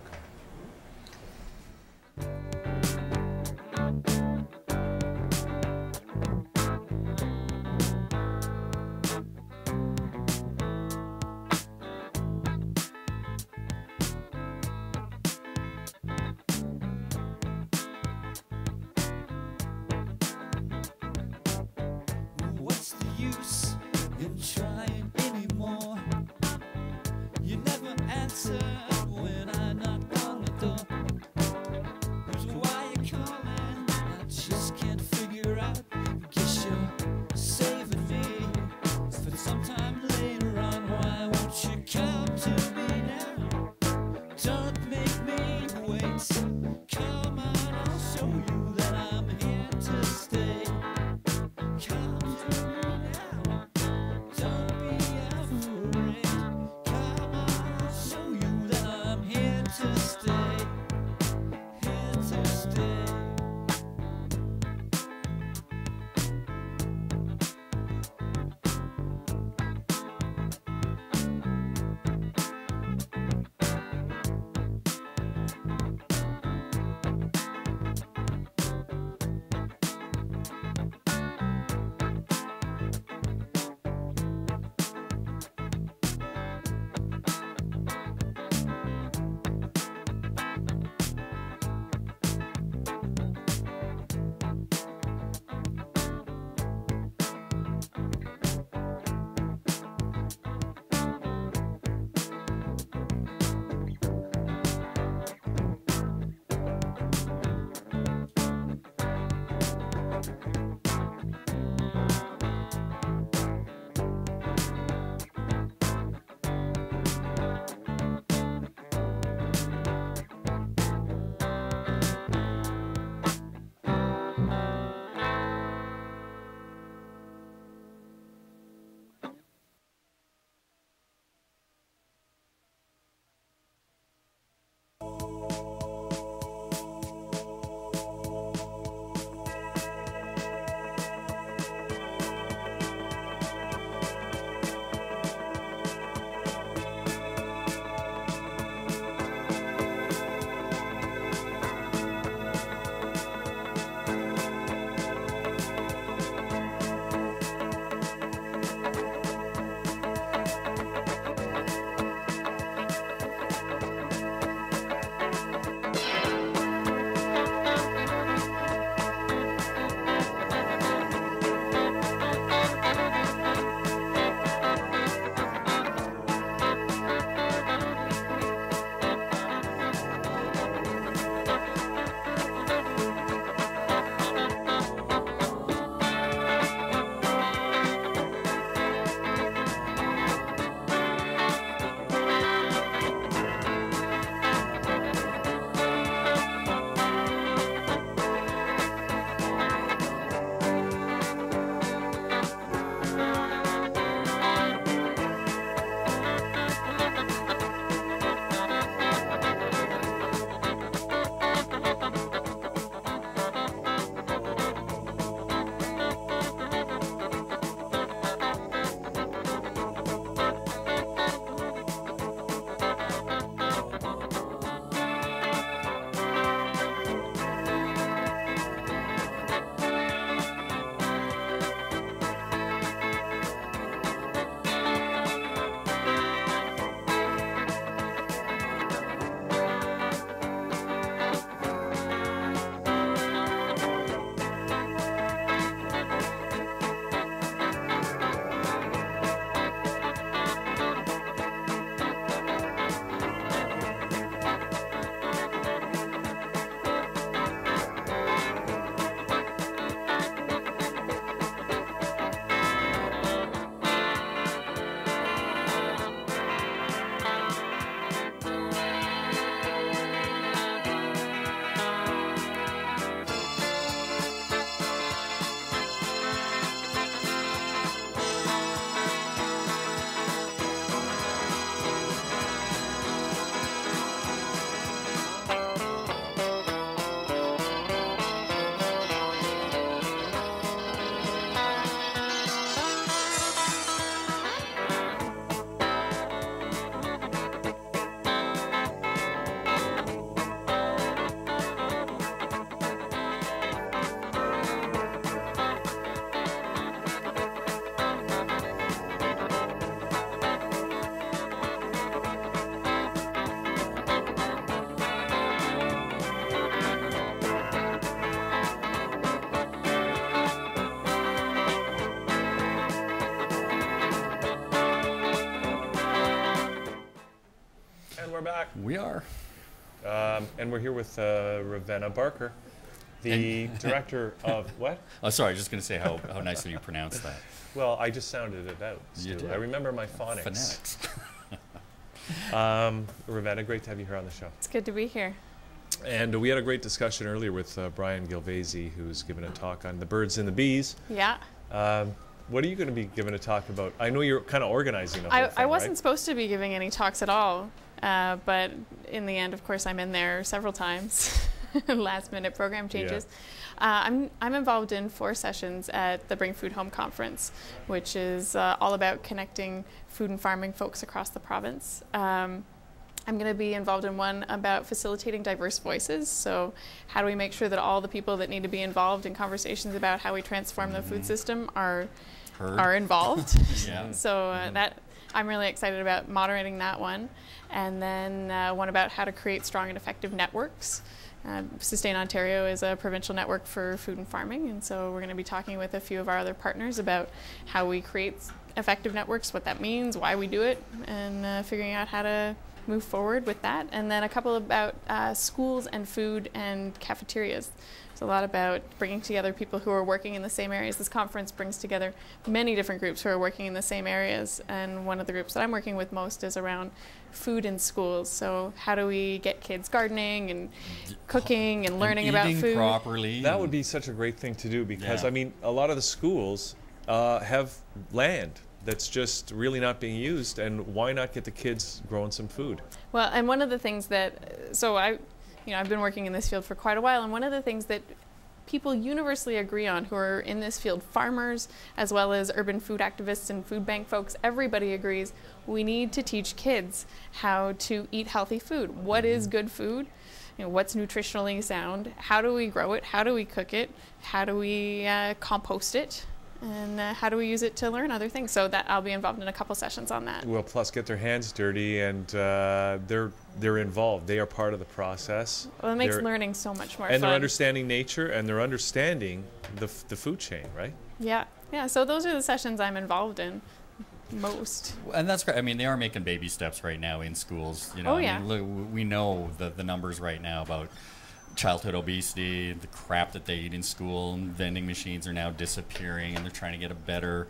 back. We are. And we're here with Ravenna Barker, the director of what? Oh, sorry, I was just going to say how nicely you pronounced that. Well, I just sounded it out, Stu. You did. I remember my phonics. Phonetics. Ravenna, great to have you here on the show. It's good to be here. And we had a great discussion earlier with Bryan Gilvesy, who's given a talk on the birds and the bees. Yeah. What are you going to be giving a talk about? I know you're kind of organizing the whole thing, I wasn't right? supposed to be giving any talks at all, but in the end, of course, I'm in there several times. Last-minute program changes. I'm involved in 4 sessions at the Bring Food Home conference, which is all about connecting food and farming folks across the province. I'm going to be involved in one about facilitating diverse voices. So how do we make sure that all the people that need to be involved in conversations about how we transform the food system are involved? Yeah. So that I'm really excited about moderating that one. And then one about how to create strong and effective networks. Sustain Ontario is a provincial network for food and farming, and so we're going to be talking with a few of our other partners about how we create effective networks, what that means, why we do it, and figuring out how to move forward with that. And then a couple about schools and food and cafeterias. It's a lot about bringing together people who are working in the same areas. This conference brings together many different groups who are working in the same areas, and one of the groups that I'm working with most is around food in schools. So how do we get kids gardening and cooking and learning about food properly? That would be such a great thing to do because, Yeah. I mean, a lot of the schools have land that's just really not being used, and why not get the kids growing some food? Well, and one of the things that, I've been working in this field for quite a while, and one of the things that people universally agree on who are in this field, farmers as well as urban food activists and food bank folks, everybody agrees we need to teach kids how to eat healthy food. What is good food? What's nutritionally sound? How do we grow it? How do we cook it? How do we compost it? And how do we use it to learn other things? So that I'll be involved in a couple sessions on that. Well, plus get their hands dirty, and they're involved. They are part of the process. Well, it makes learning so much more and fun. they're understanding nature, and they're understanding the food chain, right? Yeah. So those are the sessions I'm involved in most. And that's great. I mean, they are making baby steps right now in schools. Oh, yeah. I mean, look, we know the numbers right now about childhood obesity, the crap that they eat in school, and vending machines are now disappearing, and they're trying to get a better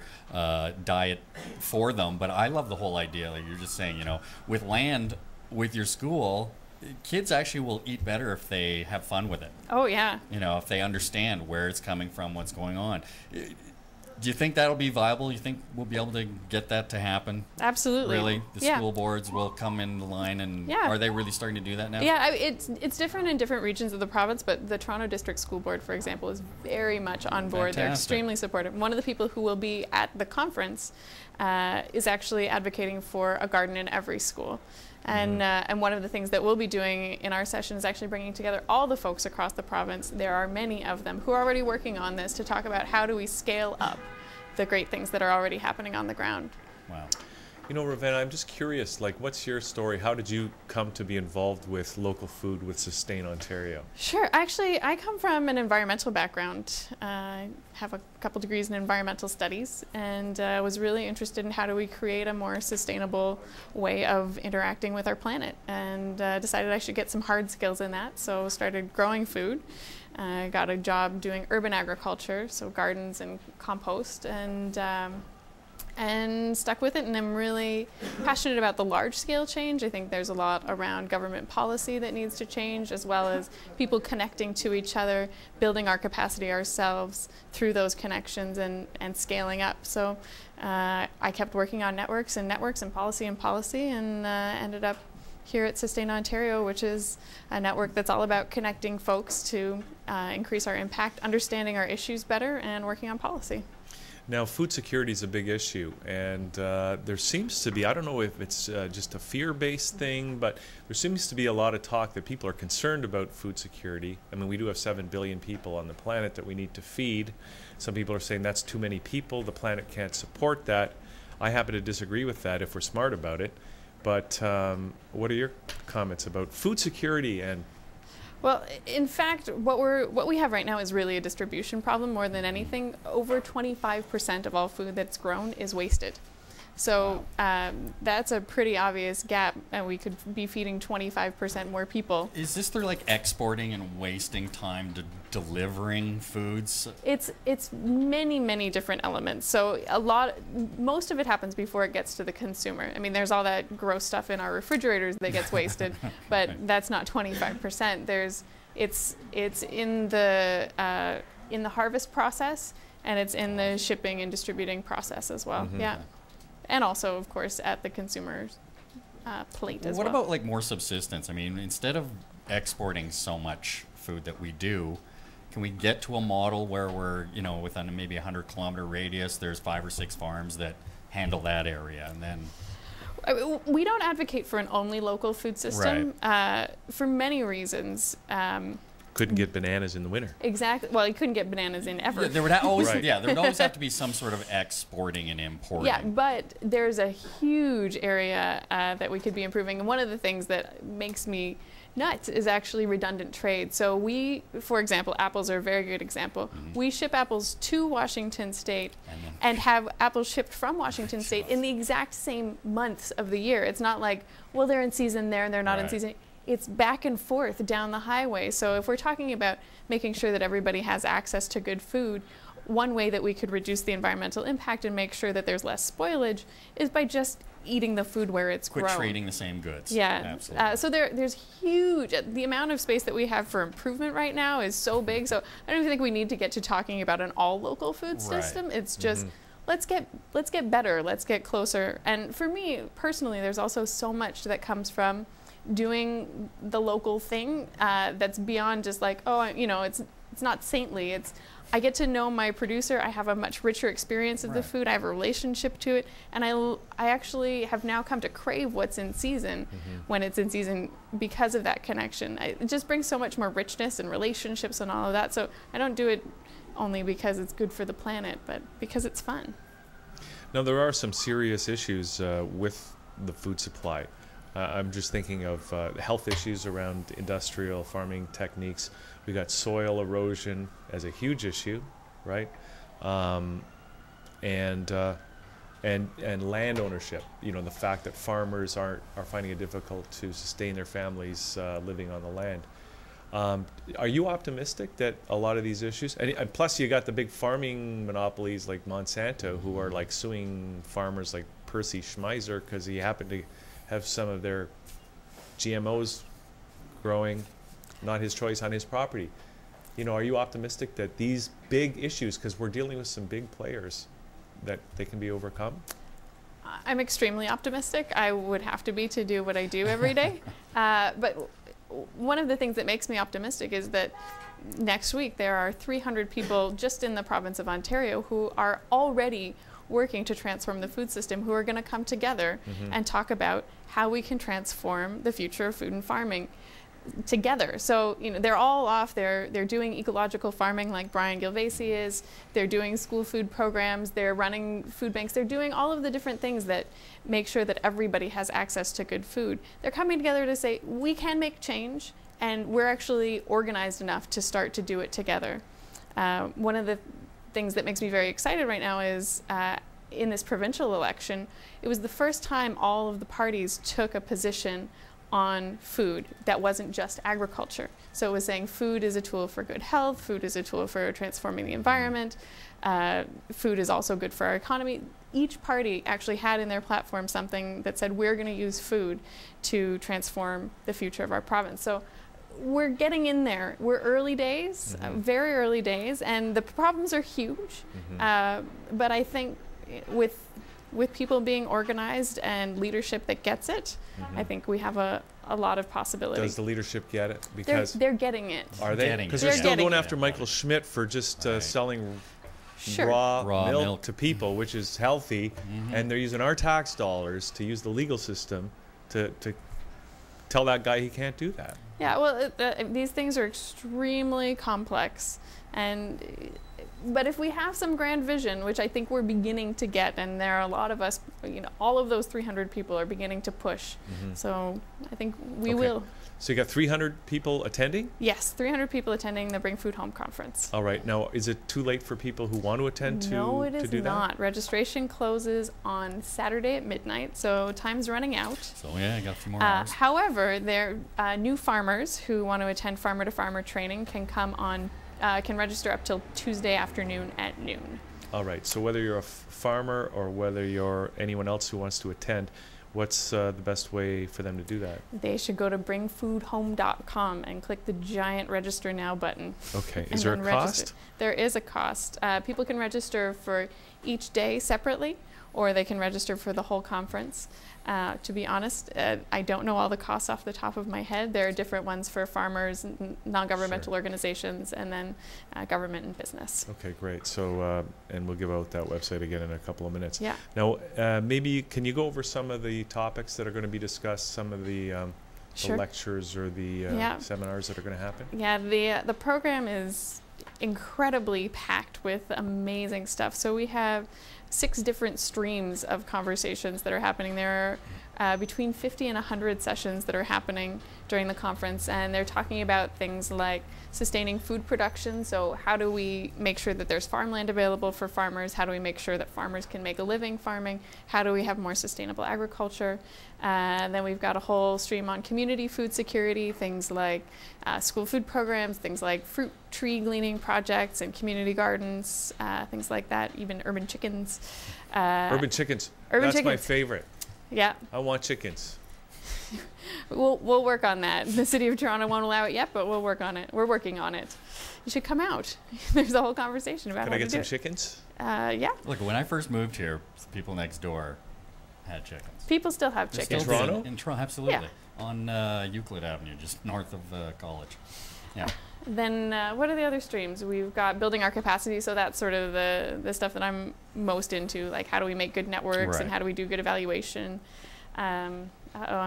diet for them. But I love the whole idea, like you're just saying, with land, with your school, kids actually will eat better if they have fun with it. Oh, yeah. If they understand where it's coming from, what's going on. Do you think that'll be viable? You think we'll be able to get that to happen? Absolutely. Really? The school boards will come in line, and are they really starting to do that now? Yeah, it's different in different regions of the province, but the Toronto District School Board, for example, is very much on board. Fantastic. They're extremely supportive. One of the people who will be at the conference is actually advocating for a garden in every school. And one of the things that we'll be doing in our session is actually bringing together all the folks across the province. There are many of them who are already working on this to talk about how do we scale up the great things that are already happening on the ground. Wow. Ravenna, I'm just curious, what's your story? How did you come to be involved with local food with Sustain Ontario? Sure. Actually, I come from an environmental background. I have a couple degrees in environmental studies, and was really interested in how do we create a more sustainable way of interacting with our planet, and decided I should get some hard skills in that, so started growing food. I got a job doing urban agriculture, so gardens and compost, and stuck with it, and I'm really passionate about the large-scale change. I think there's a lot around government policy that needs to change, as well as people connecting to each other, building our capacity ourselves through those connections and scaling up. So I kept working on networks and policy and ended up here at Sustain Ontario, which is a network that's all about connecting folks to increase our impact, understanding our issues better, and working on policy. Now, food security is a big issue, and there seems to be, I don't know if it's just a fear-based thing, but there seems to be a lot of talk that people are concerned about food security. I mean, we do have 7 billion people on the planet that we need to feed. Some people are saying that's too many people, the planet can't support that. I happen to disagree with that if we're smart about it. But what are your comments about food security and... Well, in fact, what we have right now is really a distribution problem more than anything. Over 25% of all food that's grown is wasted. So that's a pretty obvious gap, and we could be feeding 25% more people. Is this through like exporting and wasting time to delivering foods? It's many different elements. So most of it happens before it gets to the consumer. I mean, there's all that gross stuff in our refrigerators that gets wasted, but that's not 25%. It's in the harvest process, and it's in the shipping and distributing process as well. Yeah. And also, of course, at the consumer's plate as well. What about like more subsistence? I mean, instead of exporting so much food that we do, can we get to a model where we're, within maybe a 100-kilometer radius, there's 5 or 6 farms that handle that area, and then... We don't advocate for an only local food system for many reasons. Couldn't get bananas in the winter. Exactly. Well, you couldn't get bananas in ever. Yeah, there would always, there would always have to be some sort of exporting and importing. Yeah, but there's a huge area that we could be improving. And one of the things that makes me nuts is actually redundant trade. So we, for example, apples are a very good example. We ship apples to Washington State and have apples shipped from Washington State in the exact same months of the year. It's not like, well, they're in season there and they're not in season. It's back and forth down the highway. So if we're talking about making sure that everybody has access to good food, one way that we could reduce the environmental impact and make sure that there's less spoilage is by just eating the food where it's grown. Quit trading the same goods. Yeah. Absolutely. So there's huge, the amount of space that we have for improvement right now is so big. So I don't even think we need to get to talking about an all local food system. It's just, let's get better, let's get closer. And for me personally, there's also so much that comes from doing the local thing that's beyond just like, it's not saintly. I get to know my producer. I have a much richer experience of the food. I have a relationship to it, and I actually have now come to crave what's in season when it's in season because of that connection. It just brings so much more richness and relationships and all of that. So I don't do it only because it's good for the planet, but because it's fun. Now there are some serious issues with the food supply. I'm just thinking of health issues around industrial farming techniques. We got soil erosion as a huge issue, right? And land ownership. The fact that farmers are finding it difficult to sustain their families living on the land. Are you optimistic that a lot of these issues, and plus you got the big farming monopolies like Monsanto, who are like suing farmers like Percy Schmeiser because he happened to have some of their GMOs growing, not his choice, on his property. Are you optimistic that these big issues, because we're dealing with some big players, that they can be overcome? I'm extremely optimistic. I would have to be to do what I do every day. But one of the things that makes me optimistic is that next week there are 300 people just in the province of Ontario who are already working to transform the food system, who are going to come together and talk about how we can transform the future of food and farming together. So they're all off. They're doing ecological farming like Bryan Gilvesy is. They're doing school food programs. They're running food banks. They're doing all of the different things that make sure that everybody has access to good food. They're coming together to say we can make change, and we're actually organized enough to start to do it together. One of the things that makes me very excited right now is in this provincial election, it was the first time all of the parties took a position on food that wasn't just agriculture. So it was saying food is a tool for good health, food is a tool for transforming the environment, food is also good for our economy. Each party actually had in their platform something that said we're going to use food to transform the future of our province. So we're getting in there. We're early days, very early days, and the problems are huge. But I think with people being organized and leadership that gets it, I think we have a lot of possibilities. Does the leadership get it? Because they're getting it. Are they? Because they're still going after Michael Schmidt for just selling raw milk to people, which is healthy, and they're using our tax dollars to use the legal system to tell that guy he can't do that. Yeah, well, these things are extremely complex, and but if we have some grand vision, which I think we're beginning to get, and there are a lot of us, all of those 300 people are beginning to push. So I think we will. So you got 300 people attending? Yes, 300 people attending the Bring Food Home conference. All right. Now, is it too late for people who want to attend to do that? No, it is not. Registration closes on Saturday at midnight, so time's running out. So yeah, I got a few more hours. However, there new farmers who want to attend farmer to farmer training can come on, can register up till Tuesday afternoon at noon. All right. So whether you're a farmer or whether you're anyone else who wants to attend, what's the best way for them to do that? They should go to bringfoodhome.com and click the giant register now button. Okay. Is there a cost? There is a cost. People can register for each day separately, or they can register for the whole conference. To be honest, I don't know all the costs off the top of my head. There are different ones for farmers, non-governmental organizations, and then government and business. Okay, great. So, and we'll give out that website again in a couple of minutes. Yeah. Now, maybe can you go over some of the topics that are going to be discussed, some of the lectures or the seminars that are going to happen? Yeah, the program is incredibly packed with amazing stuff. So we have 6 different streams of conversations that are happening. There are between 50 and 100 sessions that are happening during the conference, and they're talking about things like sustaining food production. So how do we make sure that there's farmland available for farmers? How do we make sure that farmers can make a living farming? How do we have more sustainable agriculture? Then we've got a whole stream on community food security, things like school food programs, things like fruit tree gleaning projects and community gardens, things like that, even urban chickens. Urban chickens. That's my favorite. Yeah. I want chickens. We'll work on that. The City of Toronto won't allow it yet, but we'll work on it. We're working on it. You should come out. There's a whole conversation about Can how I to get do some it. chickens? Yeah. Look, when I first moved here, people next door had chickens. People still have chickens. In Toronto? In Toronto, absolutely. Yeah. On Euclid Avenue, just north of College. Yeah. Then what are the other streams? We've got building our capacity, so that's sort of the stuff that I'm most into, like how do we make good networks and how do we do good evaluation. I'm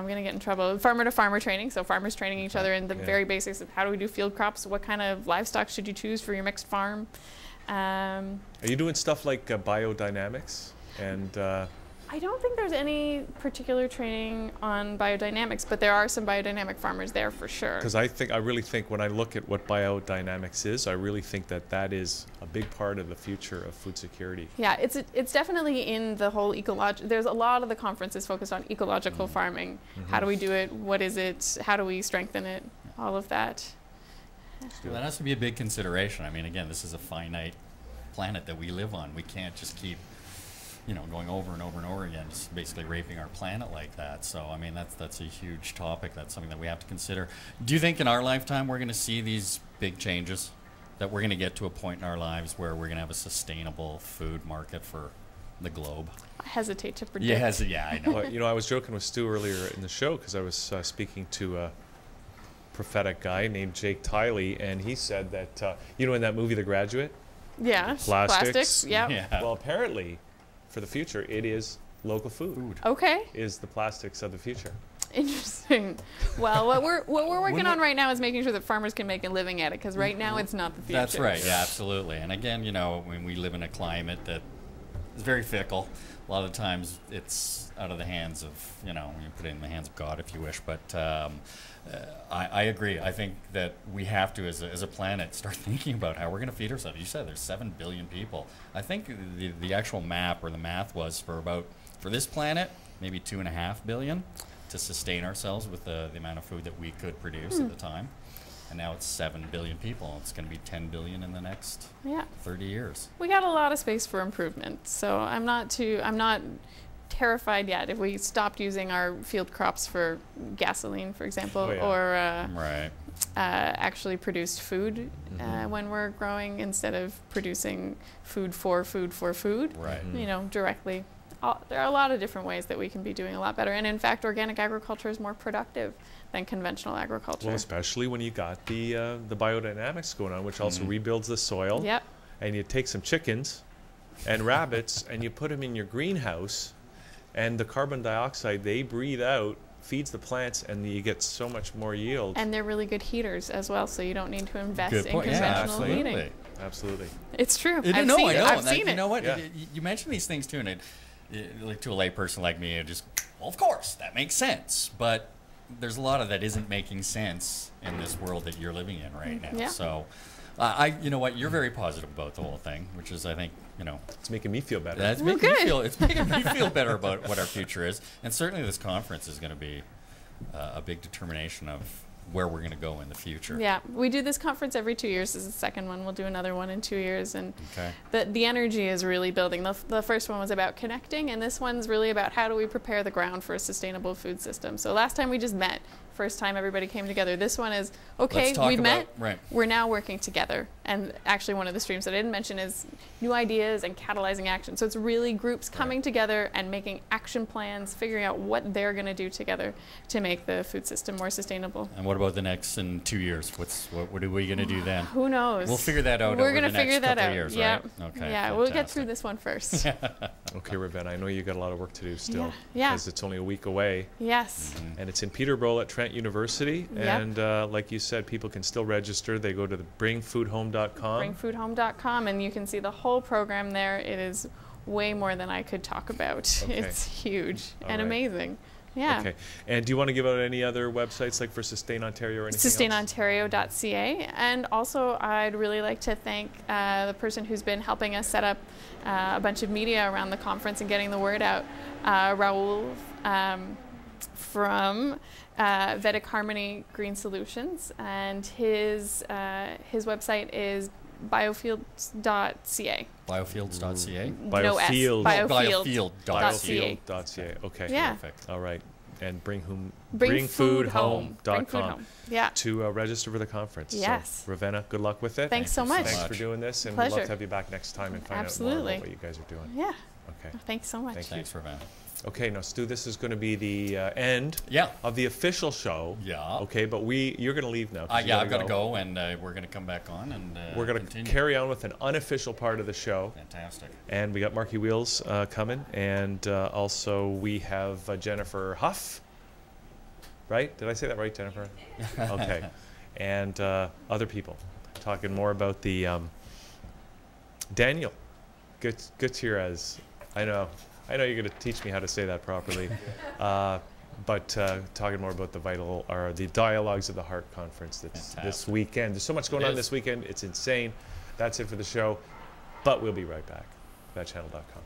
going to get in trouble. Farmer to farmer training, so farmers training each other in the very basics of how do we do field crops, what kind of livestock should you choose for your mixed farm. Are you doing stuff like biodynamics and I don't think there's any particular training on biodynamics, but there are some biodynamic farmers there for sure. Because I really think when I look at what biodynamics is, I really think that is a big part of the future of food security. Yeah, it's definitely in the whole ecological. There's a lot of the conferences focused on ecological farming. How do we do it? What is it? How do we strengthen it? All of that. Well, that has to be a big consideration. I mean, again, this is a finite planet that we live on. We can't just keep going over and over and over again, just basically raping our planet like that. So, I mean, that's a huge topic. That's something that we have to consider. Do you think in our lifetime we're going to see these big changes? That we're going to get to a point in our lives where we're going to have a sustainable food market for the globe? I hesitate to predict. Yeah, I know. Well, I was joking with Stu earlier in the show because I was speaking to a prophetic guy named Jake Tiley, and he said that, in that movie The Graduate? Yeah, plastics. Yeah. Well, apparently, for the future, it is local food. Okay. Is the plastics of the future. Interesting. Well, what we're working on right now is making sure that farmers can make a living at it, because right now it's not the future. That's right. Yeah, absolutely. And again, when we live in a climate that is very fickle, a lot of the times it's out of the hands of, you put it in the hands of God if you wish. But I agree. I think that we have to, as a planet, start thinking about how we're going to feed ourselves. You said there's 7 billion people. I think the actual map or the math was for this planet, maybe 2.5 billion to sustain ourselves with the amount of food that we could produce at the time. And now it's 7 billion people. It's going to be 10 billion in the next 30 years. We got a lot of space for improvement. So I'm not terrified yet if we stopped using our field crops for gasoline, for example, or actually produced food when we're growing instead of producing food for food. Right. Directly. There are a lot of different ways that we can be doing a lot better. And in fact, organic agriculture is more productive than conventional agriculture. Well, especially when you got the biodynamics going on, which also rebuilds the soil. Yep. And you take some chickens and rabbits and you put them in your greenhouse, and the carbon dioxide they breathe out feeds the plants, and you get so much more yield. And they're really good heaters as well, so you don't need to invest in conventional heating. absolutely. It's true. I I've know. seen I it. know. I've And that- seen you it. know what? Yeah. You mention these things too, and like to a layperson like me, it just, well, of course, that makes sense. But there's a lot of that isn't making sense in this world that you're living in right now. Yeah. So, you know what? You're very positive about the whole thing, which is, I think, you know, It's making me feel better. that's Well, making me good. feel. It's making me feel better about what our future is, and certainly this conference is going to be a big determination of where we're going to go in the future. Yeah, we do this conference every 2 years. This is the second one. We'll do another one in 2 years, and Okay. the energy is really building. The first one was about connecting, and this one's really about how do we prepare the ground for a sustainable food system. So last time we just met. First time everybody came together. This one is, okay, Let's talk we met, about- right. we're now working together. And actually one of the streams that I didn't mention is new ideas and catalyzing action. So it's really groups coming together and making action plans, figuring out what they're going to do together to make the food system more sustainable. And what about the next in 2 years? What are we going to do then? Who knows? We'll figure that out We're over gonna the next figure that couple out. of years, yeah. right? Okay. Yeah, we'll get fantastic. through this one first. Okay, Ravenna, I know you got a lot of work to do still. Yeah. Because it's only a week away. Yes. Mm-hmm. And it's in Peterborough at Trent University. Yep. And like you said, people can still register. They go to the bringfoodhome.com. Bringfoodhome.com, and you can see the whole program there. It is way more than I could talk about. Okay. It's huge All and right. amazing. Yeah. Okay. And do you want to give out any other websites like for Sustain Ontario or anything else? SustainOntario.ca. And also, I'd really like to thank the person who's been helping us set up a bunch of media around the conference and getting the word out, Raul from Vedic Harmony Green Solutions, and his website is biofields.ca. Biofields.ca. No S. Biofield. Biofield.ca. Biofield.ca. Okay. Yeah. Perfect. All right. And Bring bringfoodhome.com food home. Yeah. to register for the conference. Yes. So, Ravenna, good luck with it. Thanks so much. Thanks for doing this, and we'd love Pleasure. to have you back next time and find out more Absolutely. about what you guys are doing. Yeah. Okay. Thanks so much. Thank you. Thanks, Ravenna. Okay, now Stu, this is going to be the end Yeah. of the official show. Yeah. Okay, but you're going to leave now. 'cause you Yeah, gotta I've got to go, and we're going to come back on, and We're going to continue. carry on with an unofficial part of the show. Fantastic. And we got Marky Wheels coming, and also we have Jennifer Huff. Right? Did I say that right, Jennifer? Okay. And other people talking more about the Daniel Gutierrez. I know you're going to teach me how to say that properly. But talking more about the Dialogues of the Heart conference that's this Fantastic. weekend. There's so much going on is. this weekend. It's insane. That's it for the show. But we'll be right back. ThatChannel.com.